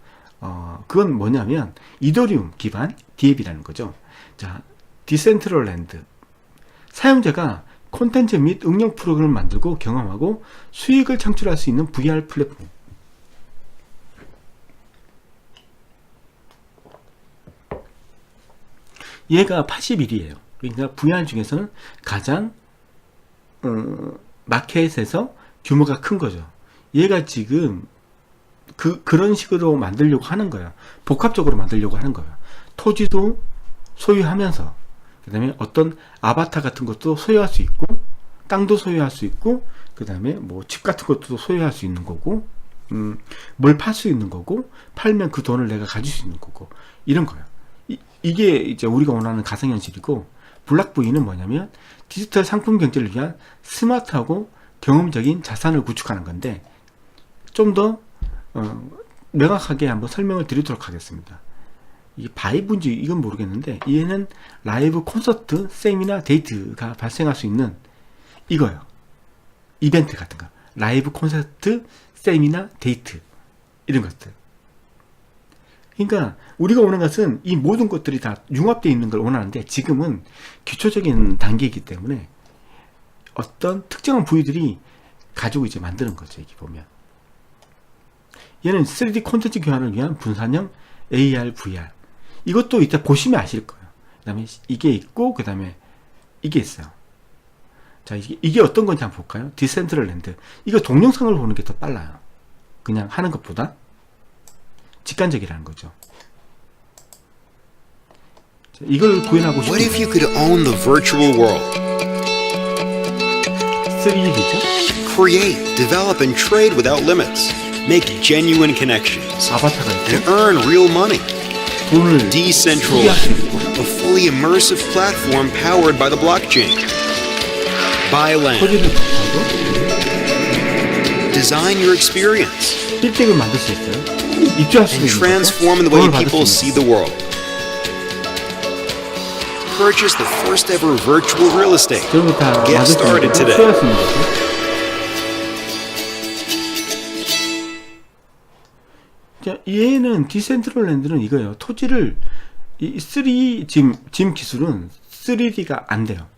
그건 뭐냐면 이더리움 기반 DApp이라는 거죠. 자, 디센트럴랜드. 사용자가 콘텐츠 및 응용 프로그램을 만들고 경험하고 수익을 창출할 수 있는 VR 플랫폼. 얘가 81이에요. 그러니까 VR 중에서는 가장 마켓에서 규모가 큰 거죠. 얘가 지금 그런 식으로 만들려고 하는 거예요. 복합적으로 만들려고 하는 거예요. 토지도 소유하면서, 그 다음에 어떤 아바타 같은 것도 소유할 수 있고, 땅도 소유할 수 있고, 그 다음에 뭐 집 같은 것도 소유할 수 있는 거고, 뭘 팔 수 있는 거고, 팔면 그 돈을 내가 가질 수 있는 거고, 이런 거예요. 이게 이제 우리가 원하는 가상현실이고, 블록브이는 뭐냐면 디지털 상품 경제를 위한 스마트하고 경험적인 자산을 구축하는 건데, 좀 더 명확하게 한번 설명을 드리도록 하겠습니다. 이 바이브인지 이건 모르겠는데 얘는 라이브 콘서트, 세미나, 데이트가 발생할 수 있는 이거예요. 이벤트 같은 거. 라이브 콘서트, 세미나, 데이트 이런 것들. 그러니까 우리가 원하는 것은 이 모든 것들이 다 융합되어 있는 걸 원하는데 지금은 기초적인 단계이기 때문에 어떤 특정한 부위들이 가지고 이제 만드는 거죠. 이게 보면 얘는 3D 콘텐츠 교환을 위한 분산형 AR, VR. 이것도 이따 보시면 아실 거예요. 그 다음에 이게 있고, 그 다음에 이게 있어요. 자, 이게 어떤 건지 한번 볼까요? 디센트럴랜드. 이거 동영상을 보는 게 더 빨라요. 그냥 하는 것보다. 직관적이라는 거죠. 자, 이걸 구현하고 싶은 What if you could own the virtual world? 3D죠? Create, develop, and trade without limits. Make genuine connections. 아바타가 And 있고, earn real money. 돈을 Decentraland, 소비할 수 있고, a fully immersive platform powered by the blockchain. Buy land. 소재를 바꿔도 Design your experience. 빌딩을 만들 수 있어요. 입주할 수 And 있는 transform 거죠. the way 돈을 받을 people 수 see 있는 the world. Purchase the first ever virtual real estate. 그런 거 다 Get 만들 수 있는 started 거고, today. 수혜할 수 있는 거죠. 자, 얘는 디센트럴랜드는 이거예요. 토지를 이 3D 짐 기술은 3D가 안 돼요.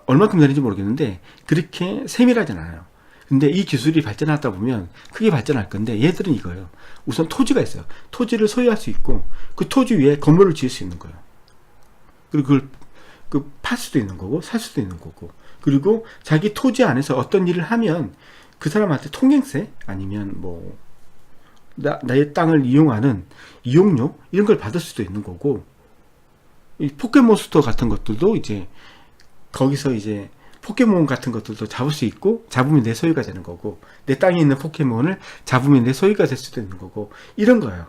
얼마큼 되는지 모르겠는데 그렇게 세밀하진 않아요. 근데 이 기술이 발전하다 보면 크게 발전할 건데 얘들은 이거예요. 우선 토지가 있어요. 토지를 소유할 수 있고 그 토지 위에 건물을 지을 수 있는 거예요. 그리고 그걸 팔 수도 있는 거고 살 수도 있는 거고 그리고 자기 토지 안에서 어떤 일을 하면 그 사람한테 통행세 아니면 뭐 나의 땅을 이용하는 이용료 이런 걸 받을 수도 있는 거고 이 포켓몬스터 같은 것들도 이제 거기서 이제 포켓몬 같은 것들도 잡을 수 있고 잡으면 내 소유가 되는 거고 내 땅에 있는 포켓몬을 잡으면 내 소유가 될 수도 있는 거고 이런 거예요.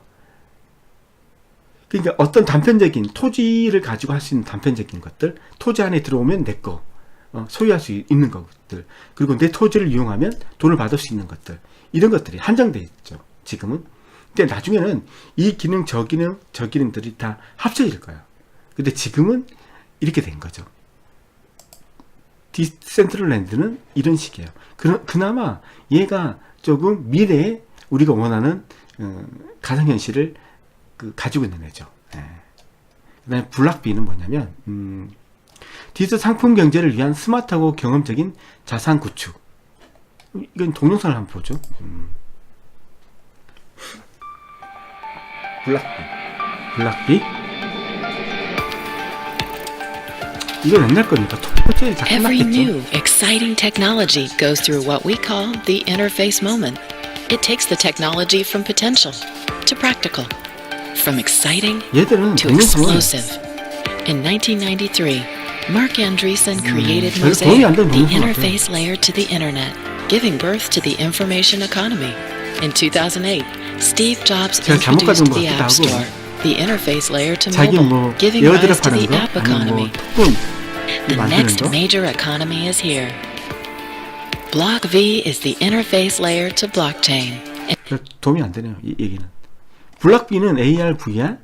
그러니까 어떤 단편적인 토지를 가지고 할 수 있는 단편적인 것들 토지 안에 들어오면 내 거 소유할 수 있는 것들 그리고 내 토지를 이용하면 돈을 받을 수 있는 것들 이런 것들이 한정되어 있죠. 지금은. 근데 나중에는 이 기능 저 기능들이 다 합쳐질 거예요. 근데 지금은 이렇게 된 거죠. 디센트럴랜드는 이런 식이에요. 그나마 얘가 조금 미래에 우리가 원하는 가상현실을 가지고 있는 애죠. 예. 그 다음에 블락비는 뭐냐면 디지털 상품 경제를 위한 스마트하고 경험적인 자산 구축. 이건 동영상을 한번 보죠. 블락비 이건 옛날 거니까 토지에 다 Every 끝났겠죠. new, exciting technology goes through what we call the interface moment. It takes the technology from potential to practical, from exciting 얘들은 to 동영상을 explosive. In 1993, Mark Andreessen created 별로 도움이 안 Mosaic, 되는 the 동영상 같아요. interface layer to the internet, giving birth to the information economy. In 2008, Steve Jobs 제가 잘못 introduced 가져온 것 the 같기도 App 하고. Store, the interface layer to 자기 mobile, 뭐 giving rise 에어드랍 to 하는 the 거 app 아니면 뭐 economy. 토큰 The 만드는 next 거 major economy is here. Block V is the interface layer to blockchain. 별 도움이 안 되네요. 이 얘기는. 블락비는 AR, VR,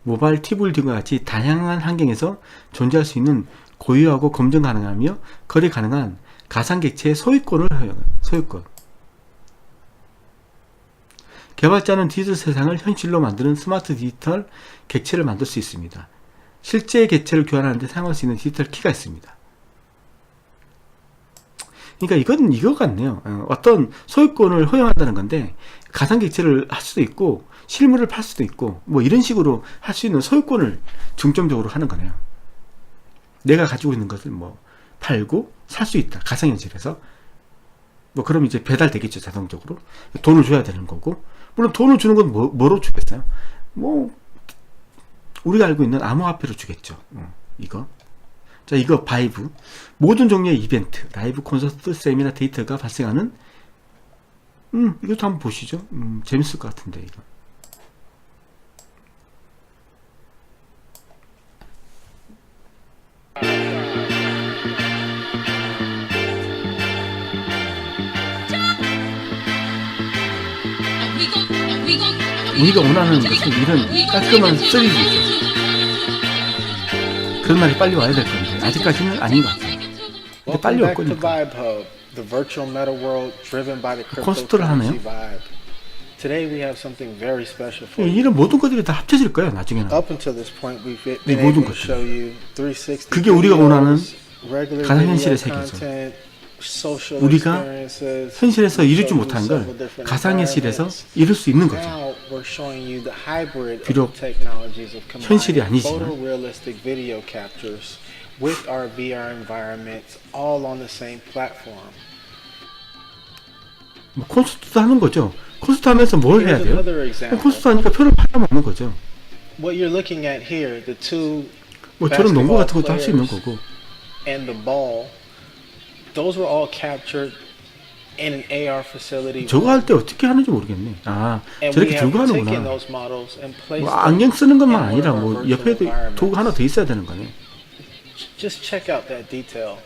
모바일 TV 등과 같이 다양한 환경에서 존재할 수 있는 고유하고 검증 가능하며 거래 가능한 가상객체의 소유권을 허용해요. 소유권. 개발자는 디지털 세상을 현실로 만드는 스마트 디지털 객체를 만들 수 있습니다. 실제 객체를 교환하는 데 사용할 수 있는 디지털 키가 있습니다. 그러니까 이건 이거 같네요. 어떤 소유권을 허용한다는 건데 가상객체를 할 수도 있고 실물을 팔 수도 있고 뭐 이런 식으로 할 수 있는 소유권을 중점적으로 하는 거네요. 내가 가지고 있는 것을 뭐 팔고 살 수 있다. 가상현실에서. 뭐 그럼 이제 배달되겠죠. 자동적으로. 돈을 줘야 되는 거고. 물론 돈을 주는 건 뭐로 주겠어요? 뭐 우리가 알고 있는 암호화폐로 주겠죠. 이거. 자, 이거 바이브. 모든 종류의 이벤트, 라이브 콘서트, 세미나, 데이터가 발생하는 이것도 한번 보시죠. 재밌을 것 같은데 이거. We gon' 우리가 원하는 것은 이런 깔끔한 3D죠. 그런 날이 빨리 와야 될 건데 아직까지는 아닌 것 같아요. 근데 빨리 올 Welcome back to 거니까. Vibe Hub, the virtual meta world driven by the 콘서트를 하네요. cryptocurrency vibe. Today we have something very special for you. 이런 모든 것들이 다 합쳐질 거예요 나중에는. Up until this point, we've 이 been 모든 able to 것들. show you 360 그게 우리가 원하는 videos, regular 가상현실의 video 세계죠. content, social 우리가 experiences, 현실에서 이루지 show you 못한 several 걸 different 가상현실에서 environments. 이룰 수 있는 거죠. Now we're showing you the hybrid of 비록 the technologies of 현실이 combining 아니지만 photorealistic video captures with our VR environments all on the same platform. 뭐 콘서트도 하는 거죠. 콘서트 하면서 뭘 해야 Here's 돼요? another example. 콘서트 하니까 표를 팔아먹는 거죠. What you're looking at here, the two 뭐 저런 농구 basketball 같은 것도 할 수 있는 players 거고. and the ball, those were all captured in an AR facility. 저거 할 때 어떻게 하는지 모르겠네. 아, And we 저렇게 have 들고 taken 하는구나. those models and placed 뭐 them 안경 쓰는 것만 in one 아니라 of our 뭐 virtual 옆에도 environments. 도구 하나 더 있어야 되는 거네. Just check out that detail.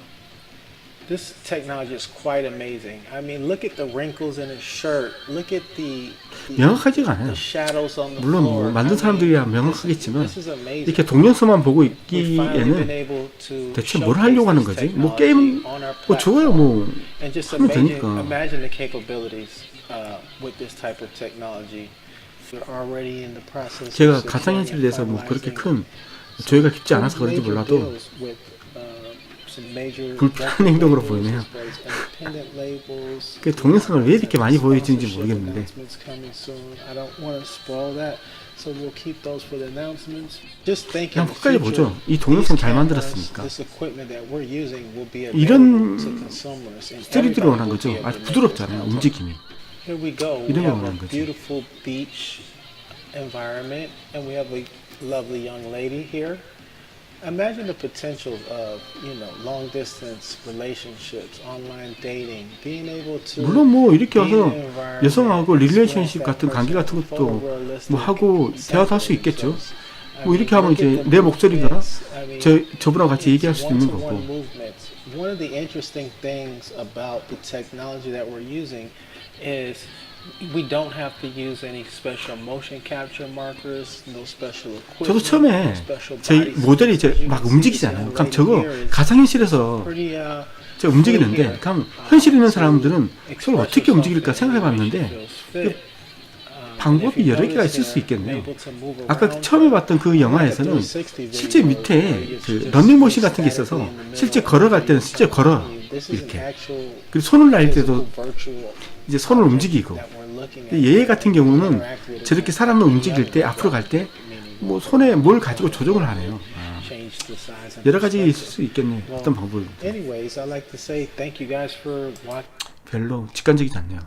This technology is quite amazing. I mean, look at the wrinkles in his shirt. Look at the 명확하지가 않아요. shadows on the 물론 뭐 floor. 만든 I mean, 사람들이야 명확하겠지만 this is amazing. 이렇게 동영상만 보고 We've finally been 있기에는 able to 대체 뭘 showcase 하려고 하는 this 거지? 뭐 technology 게임 on our 뭐 저거야 뭐 And just 하면 imagine, 되니까. imagine the capabilities with this type of technology. We're already in the process. 제가 of 가상현실에 대해서 뭐 그렇게 큰 finalizing 조회가 깊지 않아서 some 그런지 major 몰라도 deals with, some major 불편한 행동으로 record 보이네요. labels, independent labels. 그 동영상을 왜 이렇게 많이 보여주는지 모르겠는데 Announcements coming soon. I don't want to spoil that, so we'll keep those for the announcements. Just think in 그냥 the 끝까지 future, 보죠. 이 동영상 these 잘 cameras, 만들었으니까. this equipment that we're using will be 이런 available to consumers, and 3D로 everybody 원한 will 거죠. be able 아주 to 부드럽잖아요. make this 움직임이. Here we go. We 이런 거 have 원하는 a 거지. beautiful beach environment, and we have a lovely young lady here. Imagine the potential of, long distance relationships, online dating, being able to 물론 뭐 이렇게 be in 와서 an environment, 여성하고 experience 릴레이션십 that 같은 관계 같은 person 것도 photorealistic 뭐 하고 대화도 할 수 있겠죠. themselves. I 뭐 이렇게 mean, 하면 look at 이제 the 내 목소리가 movements. I mean, 저분하고 같이 얘기할 수도 있는 거고. one-to-one movements. One of the interesting things about the technology that we're using is we don't have to use any special motion capture markers, no special equipment. 저도 처음에 no special 제 body 모델이 sensors. 이제 You 막 can see 움직이잖아요. this 그럼 young 저거 lady here is 가상현실에서 pretty, 저 움직이는데 그럼 현실에 있는 사람들은 저걸 어떻게 움직일까 생각해봤는데 방법이 여러 개가 있을 수 있겠네요. 아까 처음에 봤던 그 영화에서는 실제 밑에 그 런닝머신 같은 게 있어서 실제 걸어갈 때는 실제 걸어 이렇게. 그리고 손을 날 때도 이제 손을 움직이고. 얘 같은 경우는 저렇게 사람을 움직일 때 앞으로 갈 때 뭐 손에 뭘 가지고 조정을 하네요. 여러 가지 있을 수 있겠네요. 어떤 방법이. Anyways, I'd like to say thank you guys for watching. 별로 직관적이지 않네요.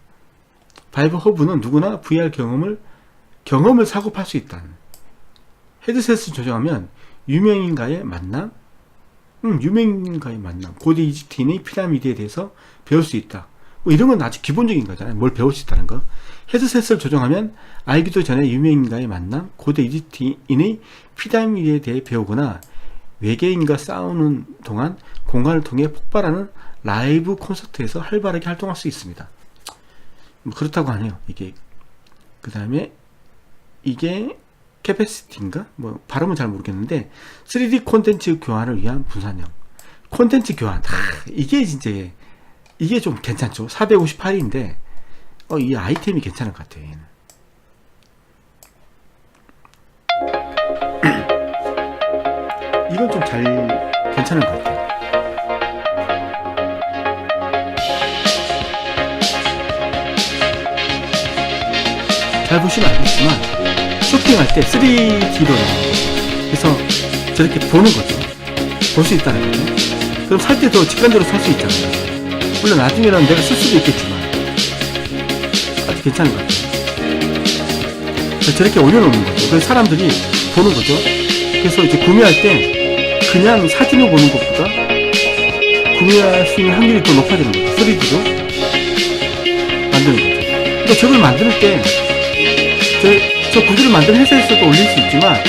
바이브 허브는 누구나 VR 경험을 사고 팔 수 있다는. 헤드셋을 조정하면 유명인과의 만남, 고대 이집트인의 피라미드에 대해서 배울 수 있다. 뭐 이런 건 아주 기본적인 거잖아요. 뭘 배울 수 있다는 거. 헤드셋을 조정하면 알기도 전에 유명인과의 만남, 고대 이집트인의 피라미드에 대해 배우거나 외계인과 싸우는 동안 공간을 통해 폭발하는 라이브 콘서트에서 활발하게 활동할 수 있습니다. 뭐 그렇다고 하네요. 이게 그 다음에 이게 캐패시티인가? 뭐 발음은 잘 모르겠는데 3D 콘텐츠 교환을 위한 분산형 콘텐츠 교환. 이게 진짜 이게 좀 괜찮죠. 458인데 이 아이템이 괜찮은 것 같아요. 얘는. 이건 좀 잘 괜찮은 것 같아요. 잘 보시면 알겠지만 쇼핑할 때 3D로 나와요. 그래서 저렇게 보는 거죠. 볼 수 있다는 거죠. 그럼 살 때도 직관적으로 살 수 있잖아요. 물론 나중에는 내가 쓸 수도 있겠지만 아주 괜찮은 것 같아요. 그래서 저렇게 올려놓는 거죠. 그래서 사람들이 보는 거죠. 그래서 이제 구매할 때 그냥 사진을 보는 것보다 구매할 수 있는 확률이 더 높아지는 거죠. 3D로 만드는 거죠. 그러니까 저걸 만들 때 저 구두를 만든 회사에서도 올릴 수 있지만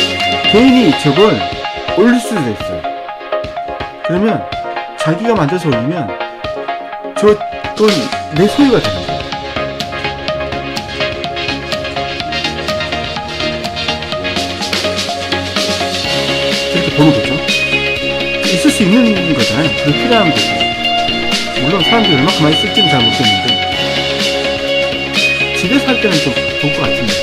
개인이 저걸 올릴 수도 있어요. 그러면 자기가 만들어서 올리면 그건 내 소유가 되는 거예요. 보는 거죠. 있을 수 있는 거잖아요. 그게 필요한 거죠. 물론 사람들이 얼마큼 많이 쓸지는 잘 모르겠는데 집에서 할 때는 좀 볼 것 같은데.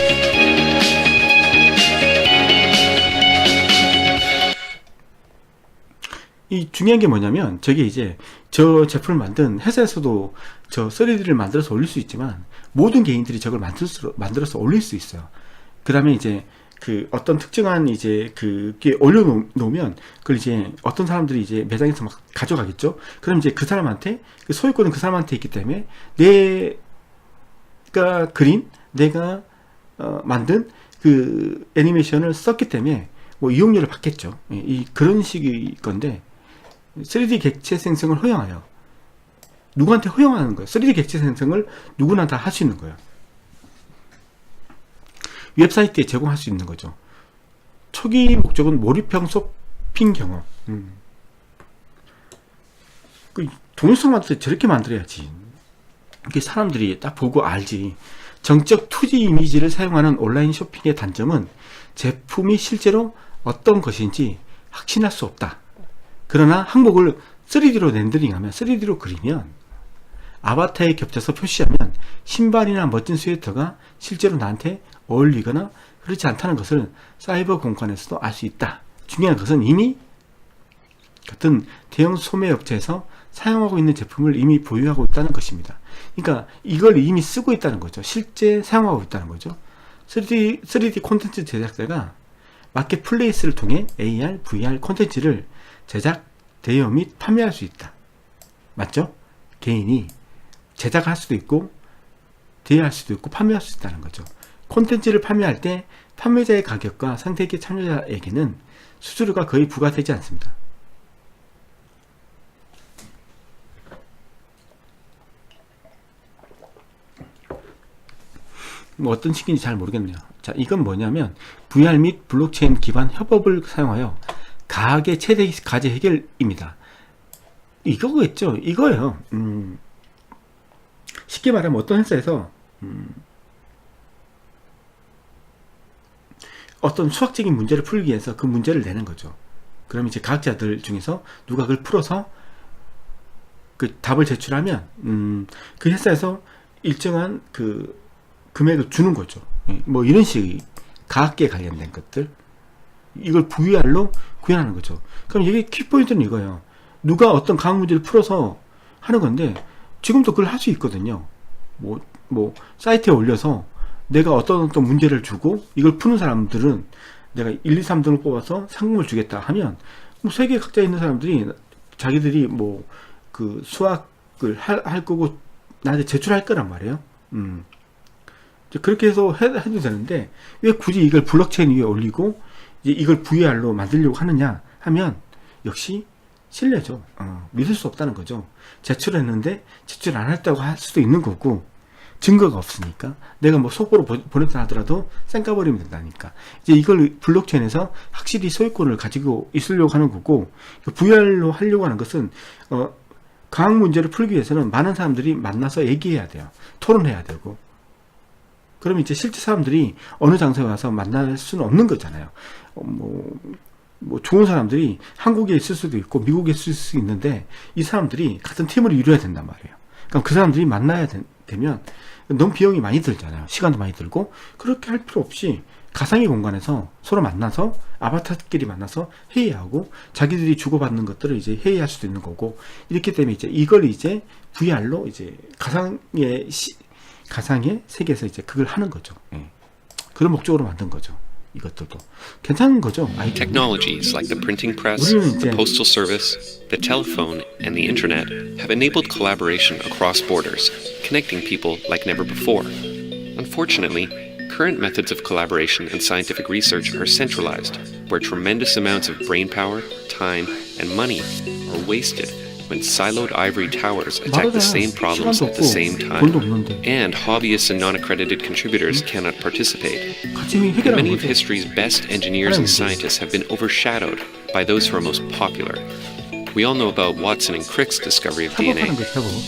이 중요한 게 뭐냐면 저게 이제 저 제품을 만든 회사에서도 저 3D를 만들어서 올릴 수 있지만 모든 개인들이 저걸 만들어서 올릴 수 있어요. 그 다음에 이제 그 어떤 특정한 이제 그게 올려놓으면 그걸 이제 어떤 사람들이 이제 매장에서 막 가져가겠죠. 그럼 이제 그 사람한테 그 소유권은 그 사람한테 있기 때문에 내가 그린 내가 만든 그 애니메이션을 썼기 때문에 뭐 이용료를 받겠죠. 이 그런 식의 건데 3D 객체 생성을 허용하여 누구한테 허용하는 거예요. 3D 객체 생성을 누구나 다 할 수 있는 거예요. 웹사이트에 제공할 수 있는 거죠. 초기 목적은 몰입형 쇼핑 경험. 그 동영상 만들 때 저렇게 만들어야지. 이게 사람들이 딱 보고 알지. 정적 2D 이미지를 사용하는 온라인 쇼핑의 단점은 제품이 실제로 어떤 것인지 확신할 수 없다. 그러나 항목을 3D로 렌더링하면 3D로 그리면 아바타에 겹쳐서 표시하면 신발이나 멋진 스웨터가 실제로 나한테 어울리거나 그렇지 않다는 것을 사이버 공간에서도 알 수 있다. 중요한 것은 이미 같은 대형 소매 업체에서 사용하고 있는 제품을 이미 보유하고 있다는 것입니다. 그러니까 이걸 이미 쓰고 있다는 거죠. 실제 사용하고 있다는 거죠. 3D 콘텐츠 제작자가 마켓플레이스를 통해 AR, VR 콘텐츠를 제작, 대여 및 판매할 수 있다. 맞죠? 개인이 제작할 수도 있고 대여할 수도 있고 판매할 수 있다는 거죠. 콘텐츠를 판매할 때 판매자의 가격과 선택의 참여자에게는 수수료가 거의 부과되지 않습니다. 뭐 어떤 식인지 잘 모르겠네요. 자, 이건 뭐냐면 VR 및 블록체인 기반 협업을 사용하여 가계 최대 과제 해결입니다. 이거겠죠. 이거예요. 쉽게 말하면 어떤 회사에서 어떤 수학적인 문제를 풀기 위해서 그 문제를 내는 거죠. 그럼 이제 과학자들 중에서 누가 그걸 풀어서 그 답을 제출하면 그 회사에서 일정한 그 금액을 주는 거죠. 뭐 이런 식의 과학계에 관련된 것들, 이걸 VR로 구현하는 거죠. 그럼 이게 키포인트는 이거예요. 누가 어떤 과학 문제를 풀어서 하는 건데 지금도 그걸 할 수 있거든요. 뭐 사이트에 올려서 내가 어떤 문제를 주고 이걸 푸는 사람들은 내가 1, 2, 3등을 뽑아서 상금을 주겠다 하면 뭐 세계 각자에 있는 사람들이 자기들이 뭐 그 수학을 할 거고 나한테 제출할 거란 말이에요. 그렇게 해서 해도 되는데 왜 굳이 이걸 블록체인 위에 올리고 이제 이걸 VR로 만들려고 하느냐 하면 역시 신뢰죠. 믿을 수 없다는 거죠. 제출했는데 제출 안 했다고 할 수도 있는 거고 증거가 없으니까 내가 뭐 속보로 보냈다 하더라도 쌩까버리면 된다니까. 이제 이걸 블록체인에서 확실히 소유권을 가지고 있으려고 하는 거고 VR로 하려고 하는 것은 과학 문제를 풀기 위해서는 많은 사람들이 만나서 얘기해야 돼요. 토론해야 되고. 그러면 이제 실제 사람들이 어느 장소에 와서 만날 수는 없는 거잖아요. 뭐 좋은 사람들이 한국에 있을 수도 있고 미국에 있을 수 있는데 이 사람들이 같은 팀을 이루어야 된단 말이에요. 그럼 그 사람들이 만나야 되면 너무 비용이 많이 들잖아요. 시간도 많이 들고. 그렇게 할 필요 없이 가상의 공간에서 서로 만나서 아바타끼리 만나서 회의하고 자기들이 주고받는 것들을 이제 회의할 수도 있는 거고. 이렇기 때문에 이제 이걸 이제 VR로 이제 가상의 세계에서 이제 그걸 하는 거죠. 그런 목적으로 만든 거죠. 이것들도 괜찮은 거죠. Technologies like the printing press, the postal service, the telephone, and the internet have enabled collaboration across borders, connecting people like never before. Unfortunately, current methods of collaboration and scientific research are centralized, where tremendous amounts of brain power, time, and money are wasted when siloed ivory towers attack the same problems at the same time, and hobbyists and non-accredited contributors cannot participate. Many of history's best engineers and scientists have been overshadowed by those who are most popular. We all know about Watson and Crick's discovery of DNA,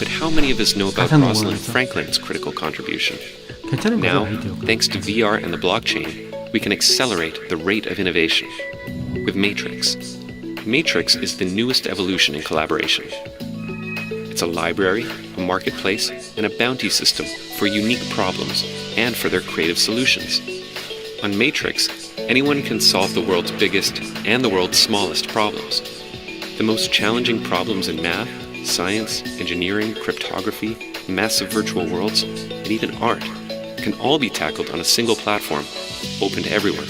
but how many of us know about Rosalind Franklin's critical contribution? Now, thanks to VR and the blockchain, we can accelerate the rate of innovation. with Matrix. Matrix is the newest evolution in collaboration. It's a library, a marketplace, and a bounty system for unique problems and for their creative solutions. On Matrix, anyone can solve the world's biggest and the world's smallest problems. The most challenging problems in math, science, engineering, cryptography, massive virtual worlds, and even art can all be tackled on a single platform, open to everyone.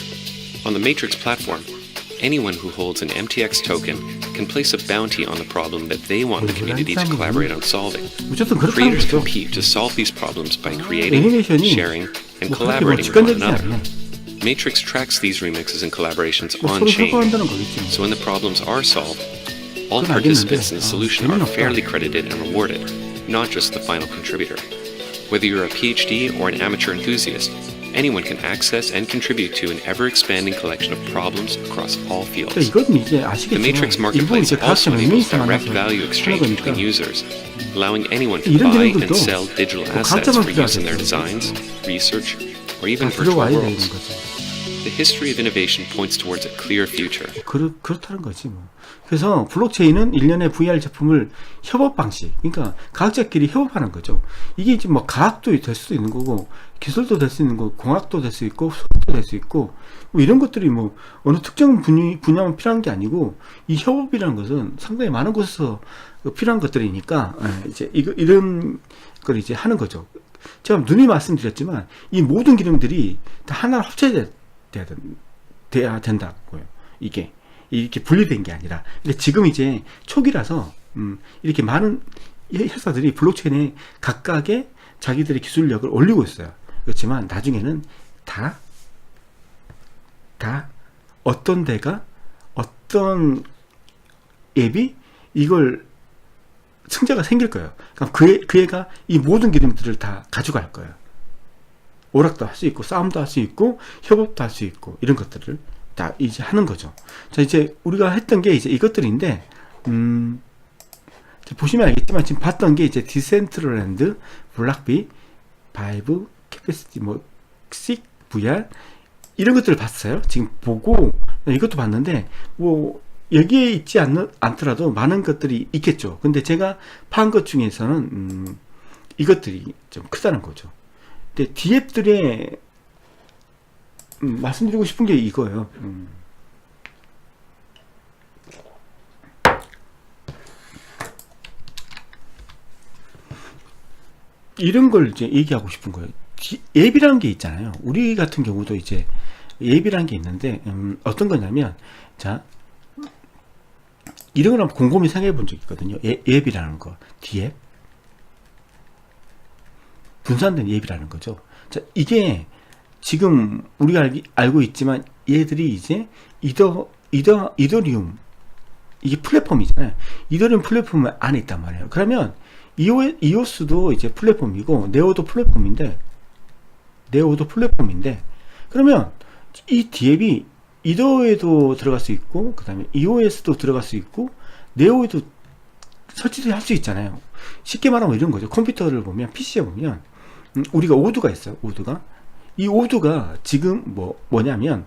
On the Matrix platform, anyone who holds an MTX token can place a bounty on the problem that they want the community to collaborate on solving. 어쨌든 그렇다는 Creators 거죠. compete to solve these problems by creating, 애니메이션이 sharing, and 뭐 그렇게 뭐 collaborating with one 직관적이지 another. 않네. Matrix tracks these remixes and collaborations 뭐 서로 on-chain, 협업한다는 거겠지. so when the problems are solved, all 그건 participants 알겠는데, in the solution are 재미는 없다. fairly credited and rewarded, not just the final contributor. Whether you're a PhD or an amateur enthusiast, anyone can access and contribute to an ever-expanding collection of problems across all fields. 그러니까 이건 이제 The 아시겠지만 Matrix 일부 Marketplace 이제 also 과학자 enables 매매에서 direct 만나서 value 하는 exchange 거니까 between users, allowing anyone to 이런 buy and 기능들도 sell digital 뭐 assets 과학자만 for use in their 필요하겠죠. designs, research, or even 다 virtual 들어와야 되는 worlds. 거죠. The history of innovation points towards a clear future. 그렇다는 거지 뭐. 그래서 블록체인은 일련의 VR 제품을 협업 방식, 그러니까 과학자끼리 협업하는 거죠. 이게 이제 뭐 과학도 될 수도 있는 거고, 기술도 될 수 있는 거고, 공학도 될 수 있고, 수학도 될 수 있고, 뭐 이런 것들이 뭐 어느 특정 분야만 필요한 게 아니고, 이 협업이라는 것은 상당히 많은 곳에서 필요한 것들이니까 이제 이런 걸 이제 하는 거죠. 제가 누누이 말씀드렸지만 이 모든 기능들이 다 하나로 합쳐져야 된다고요. 이게 이렇게 분리된 게 아니라. 근데 지금 이제 초기라서 이렇게 많은 회사들이 블록체인에 각각의 자기들의 기술력을 올리고 있어요. 그렇지만 나중에는 다 어떤 데가 어떤 앱이 이걸 승자가 생길 거예요. 그럼 그 애가 이 모든 기능들을 다 가져갈 거예요. 오락도 할 수 있고, 싸움도 할 수 있고, 협업도 할 수 있고, 이런 것들을 다 이제 하는 거죠. 자, 이제 우리가 했던 게 이제 이것들인데, 보시면 알겠지만 지금 봤던 게 이제 디센트럴랜드, 블락비, 바이브, 캐패시티, 뭐, 식, VR, 이런 것들을 봤어요. 지금 보고, 이것도 봤는데, 뭐, 여기에 있지 않더라도 많은 것들이 있겠죠. 근데 제가 파한 것 중에서는 이것들이 좀 크다는 거죠. 근데 D앱들의 말씀드리고 싶은 게 이거예요. 이런 걸 이제 얘기하고 싶은 거예요. 앱이라는 게 있잖아요. 우리 같은 경우도 이제 앱이라는 게 있는데 어떤 거냐면, 자, 이런 걸 한번 곰곰이 생각해 본 적이 있거든요. 앱이라는 거, D앱, 분산된 앱이라는 거죠. 자, 이게 지금 우리가 알고 있지만 얘들이 이제 이더리움, 이게 플랫폼이잖아요. 이더리움 플랫폼 안에 있단 말이에요. 그러면 이오스도 이제 플랫폼이고 네오도 플랫폼인데 그러면 이 D앱이 이더에도 들어갈 수 있고, 그 다음에 EOS도 들어갈 수 있고, 네오에도 설치를 할 수 있잖아요. 쉽게 말하면 이런 거죠. 컴퓨터를 보면, PC에 보면, 우리가 오드가 있어요. 이 오드가 지금 뭐냐면,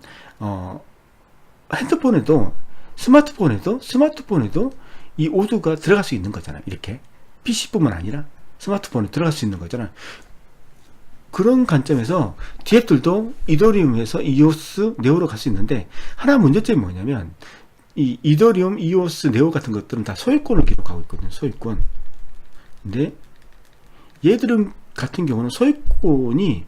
핸드폰에도, 스마트폰에도 이 오드가 들어갈 수 있는 거잖아요. 이렇게. PC뿐만 아니라 스마트폰에 들어갈 수 있는 거잖아요. 그런 관점에서 D앱들도 이더리움에서 이오스, 네오로 갈 수 있는데, 하나 문제점이 뭐냐면 이 이더리움, 이오스, 네오 같은 것들은 다 소유권을 기록하고 있거든요. 소유권. 근데 얘들은 같은 경우는 소유권을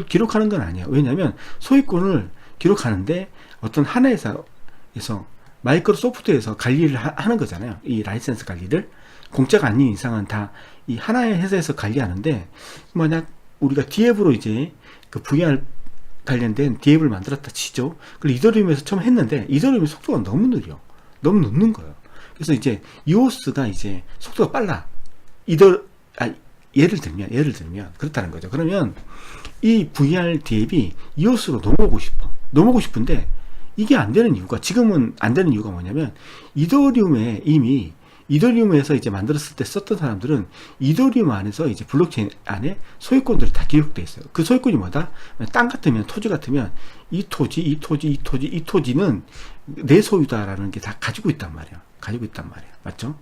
기록하는 건 아니야. 왜냐하면 소유권을 기록하는데 어떤 하나 회사에서, 마이크로소프트에서 관리를 하는 거잖아요. 이 라이센스 관리를. 공짜가 아닌 이상은 다 이 하나의 회사에서 관리하는데, 만약 우리가 D앱으로 이제 그 VR 관련된 D앱을 만들었다 치죠. 그리고 이더리움에서 처음 했는데 이더리움의 속도가 너무 느려. 너무 늦는 거예요. 그래서 이제 이오스가 이제 속도가 빨라. 예를 들면 그렇다는 거죠. 그러면 이 VR D앱이 이오스로 넘어오고 싶은데 이게 안 되는 이유가, 지금은 안 되는 이유가 뭐냐면, 이더리움에 이미 이더리움에서 이제 만들었을 때 썼던 사람들은 이더리움 안에서 이제 블록체인 안에 소유권들이 다 기록되어 있어요. 그 소유권이 뭐다? 땅 같으면, 토지 같으면 이 토지는 내 소유다라는 게 다 가지고 있단 말이야. 가지고 있단 말이야. 맞죠?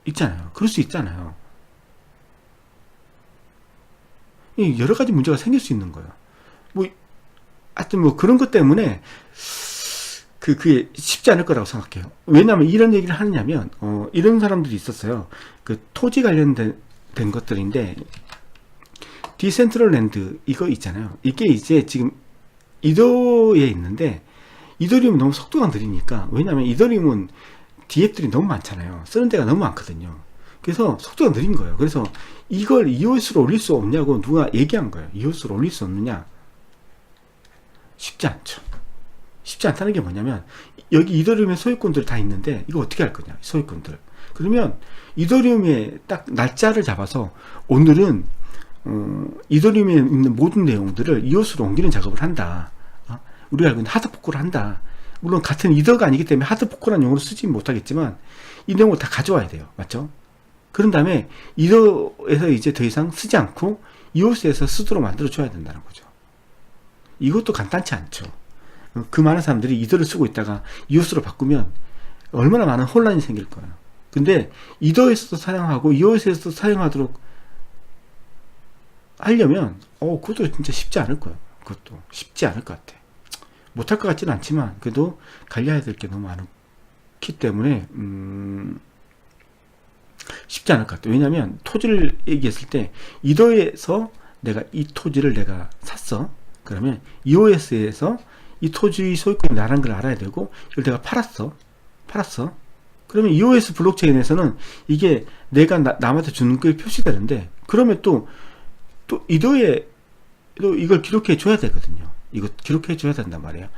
있잖아요. 그럴 수 있잖아요. 여러 가지 문제가 생길 수 있는 거예요. 뭐, 하여튼 뭐 그런 것 때문에 그게 쉽지 않을 거라고 생각해요. 왜냐하면 이런 얘기를 하느냐면, 이런 사람들이 있었어요. 그 토지 관련된 것들인데, 디센트럴랜드 이거 있잖아요. 이게 이제 지금 이더에 있는데, 이더리움은 너무 속도가 느리니까, 왜냐하면 이더리움은 DF들이 너무 많잖아요. 쓰는 데가 너무 많거든요. 그래서 속도가 느린 거예요. 그래서 이걸 EOS로 올릴 수 없냐고 누가 얘기한 거예요. EOS로 올릴 수 없느냐? 쉽지 않죠. 쉽지 않다는 게 뭐냐면, 여기 이더리움의 소유권들 다 있는데 이거 어떻게 할 거냐, 소유권들. 그러면 이더리움의 딱 날짜를 잡아서 오늘은 이더리움에 있는 모든 내용들을 EOS로 옮기는 작업을 한다. 우리가 알고 있는 하드포크를 한다. 물론 같은 이더가 아니기 때문에 하드포크라는 용어를 쓰지 못하겠지만 이 내용을 다 가져와야 돼요. 맞죠? 그런 다음에 이더에서 이제 더 이상 쓰지 않고 EOS에서 쓰도록 만들어줘야 된다는 거죠. 이것도 간단치 않죠. 그 많은 사람들이 이더를 쓰고 있다가 EOS로 바꾸면 얼마나 많은 혼란이 생길 거예요. 근데 이더에서도 사용하고 EOS에서도 사용하도록 하려면 그것도 진짜 쉽지 않을 거예요. 그것도 쉽지 않을 것 같아. 못할 것 같지는 않지만 그래도 관리해야 될 게 너무 많기 때문에 쉽지 않을 것 같아요. 왜냐하면 토지를 얘기했을 때 이더에서 내가 이 토지를 내가 샀어. 그러면 EOS에서 이 토지 소유권이 나라는 걸 알아야 되고, 이걸 내가 팔았어. 그러면 EOS 블록체인에서는 이게 내가 남한테 주는 게 표시되는데, 그러면 또 이더에 또 이걸 기록해 줘야 되거든요. 이거 기록해 줘야 된단 말이에요.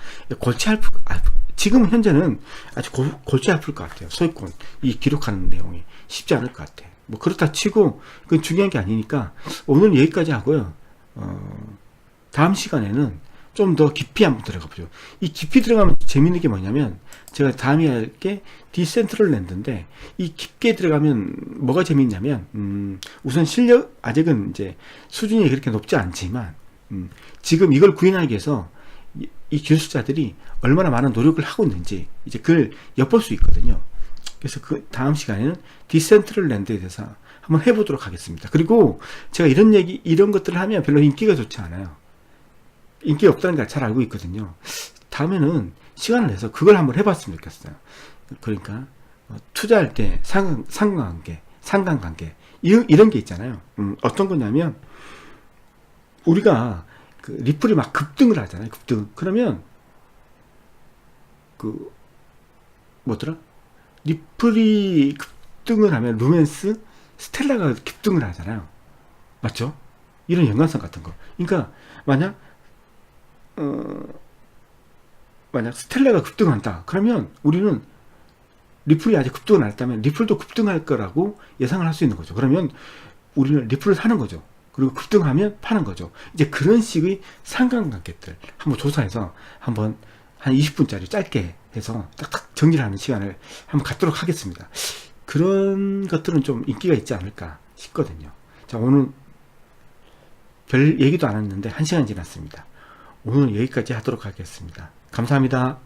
지금 현재는 아주 골치 아플 것 같아요. 소유권 이 기록하는 내용이 쉽지 않을 것 같아. 뭐 그렇다 치고 그건 중요한 게 아니니까 오늘 여기까지 하고요. 다음 시간에는 좀 더 깊이 한번 들어가 보죠. 이 깊이 들어가면 재밌는 게 뭐냐면, 제가 다음에 할 게 디센트럴랜드인데, 이 깊게 들어가면 뭐가 재밌냐면, 우선 실력 아직은 이제 수준이 그렇게 높지 않지만, 지금 이걸 구현하기 위해서 이 기술자들이 얼마나 많은 노력을 하고 있는지 이제 그걸 엿볼 수 있거든요. 그래서 그 다음 시간에는 디센트럴랜드에 대해서 한번 해보도록 하겠습니다. 그리고 제가 이런 것들을 하면 별로 인기가 좋지 않아요. 인기 없다는 걸 잘 알고 있거든요. 다음에는 시간을 내서 그걸 한번 해봤으면 좋겠어요. 그러니까 투자할 때 상관관계 이런 게 있잖아요. 어떤 거냐면, 우리가 그 리플이 막 급등을 하잖아요. 그러면 리플이 급등을 하면 루멘스, 스텔라가 급등을 하잖아요. 맞죠? 이런 연관성 같은 거. 그러니까 만약 스텔라가 급등한다. 그러면 우리는 리플이 아직 급등을 안 했다면 리플도 급등할 거라고 예상을 할 수 있는 거죠. 그러면 우리는 리플을 사는 거죠. 그리고 급등하면 파는 거죠. 이제 그런 식의 상관관계들 한번 조사해서 한번 한 20분짜리 짧게 해서 딱딱 정리를 하는 시간을 한번 갖도록 하겠습니다. 그런 것들은 좀 인기가 있지 않을까 싶거든요. 자, 오늘 별 얘기도 안 했는데 1시간 지났습니다. 오늘 여기까지 하도록 하겠습니다. 감사합니다.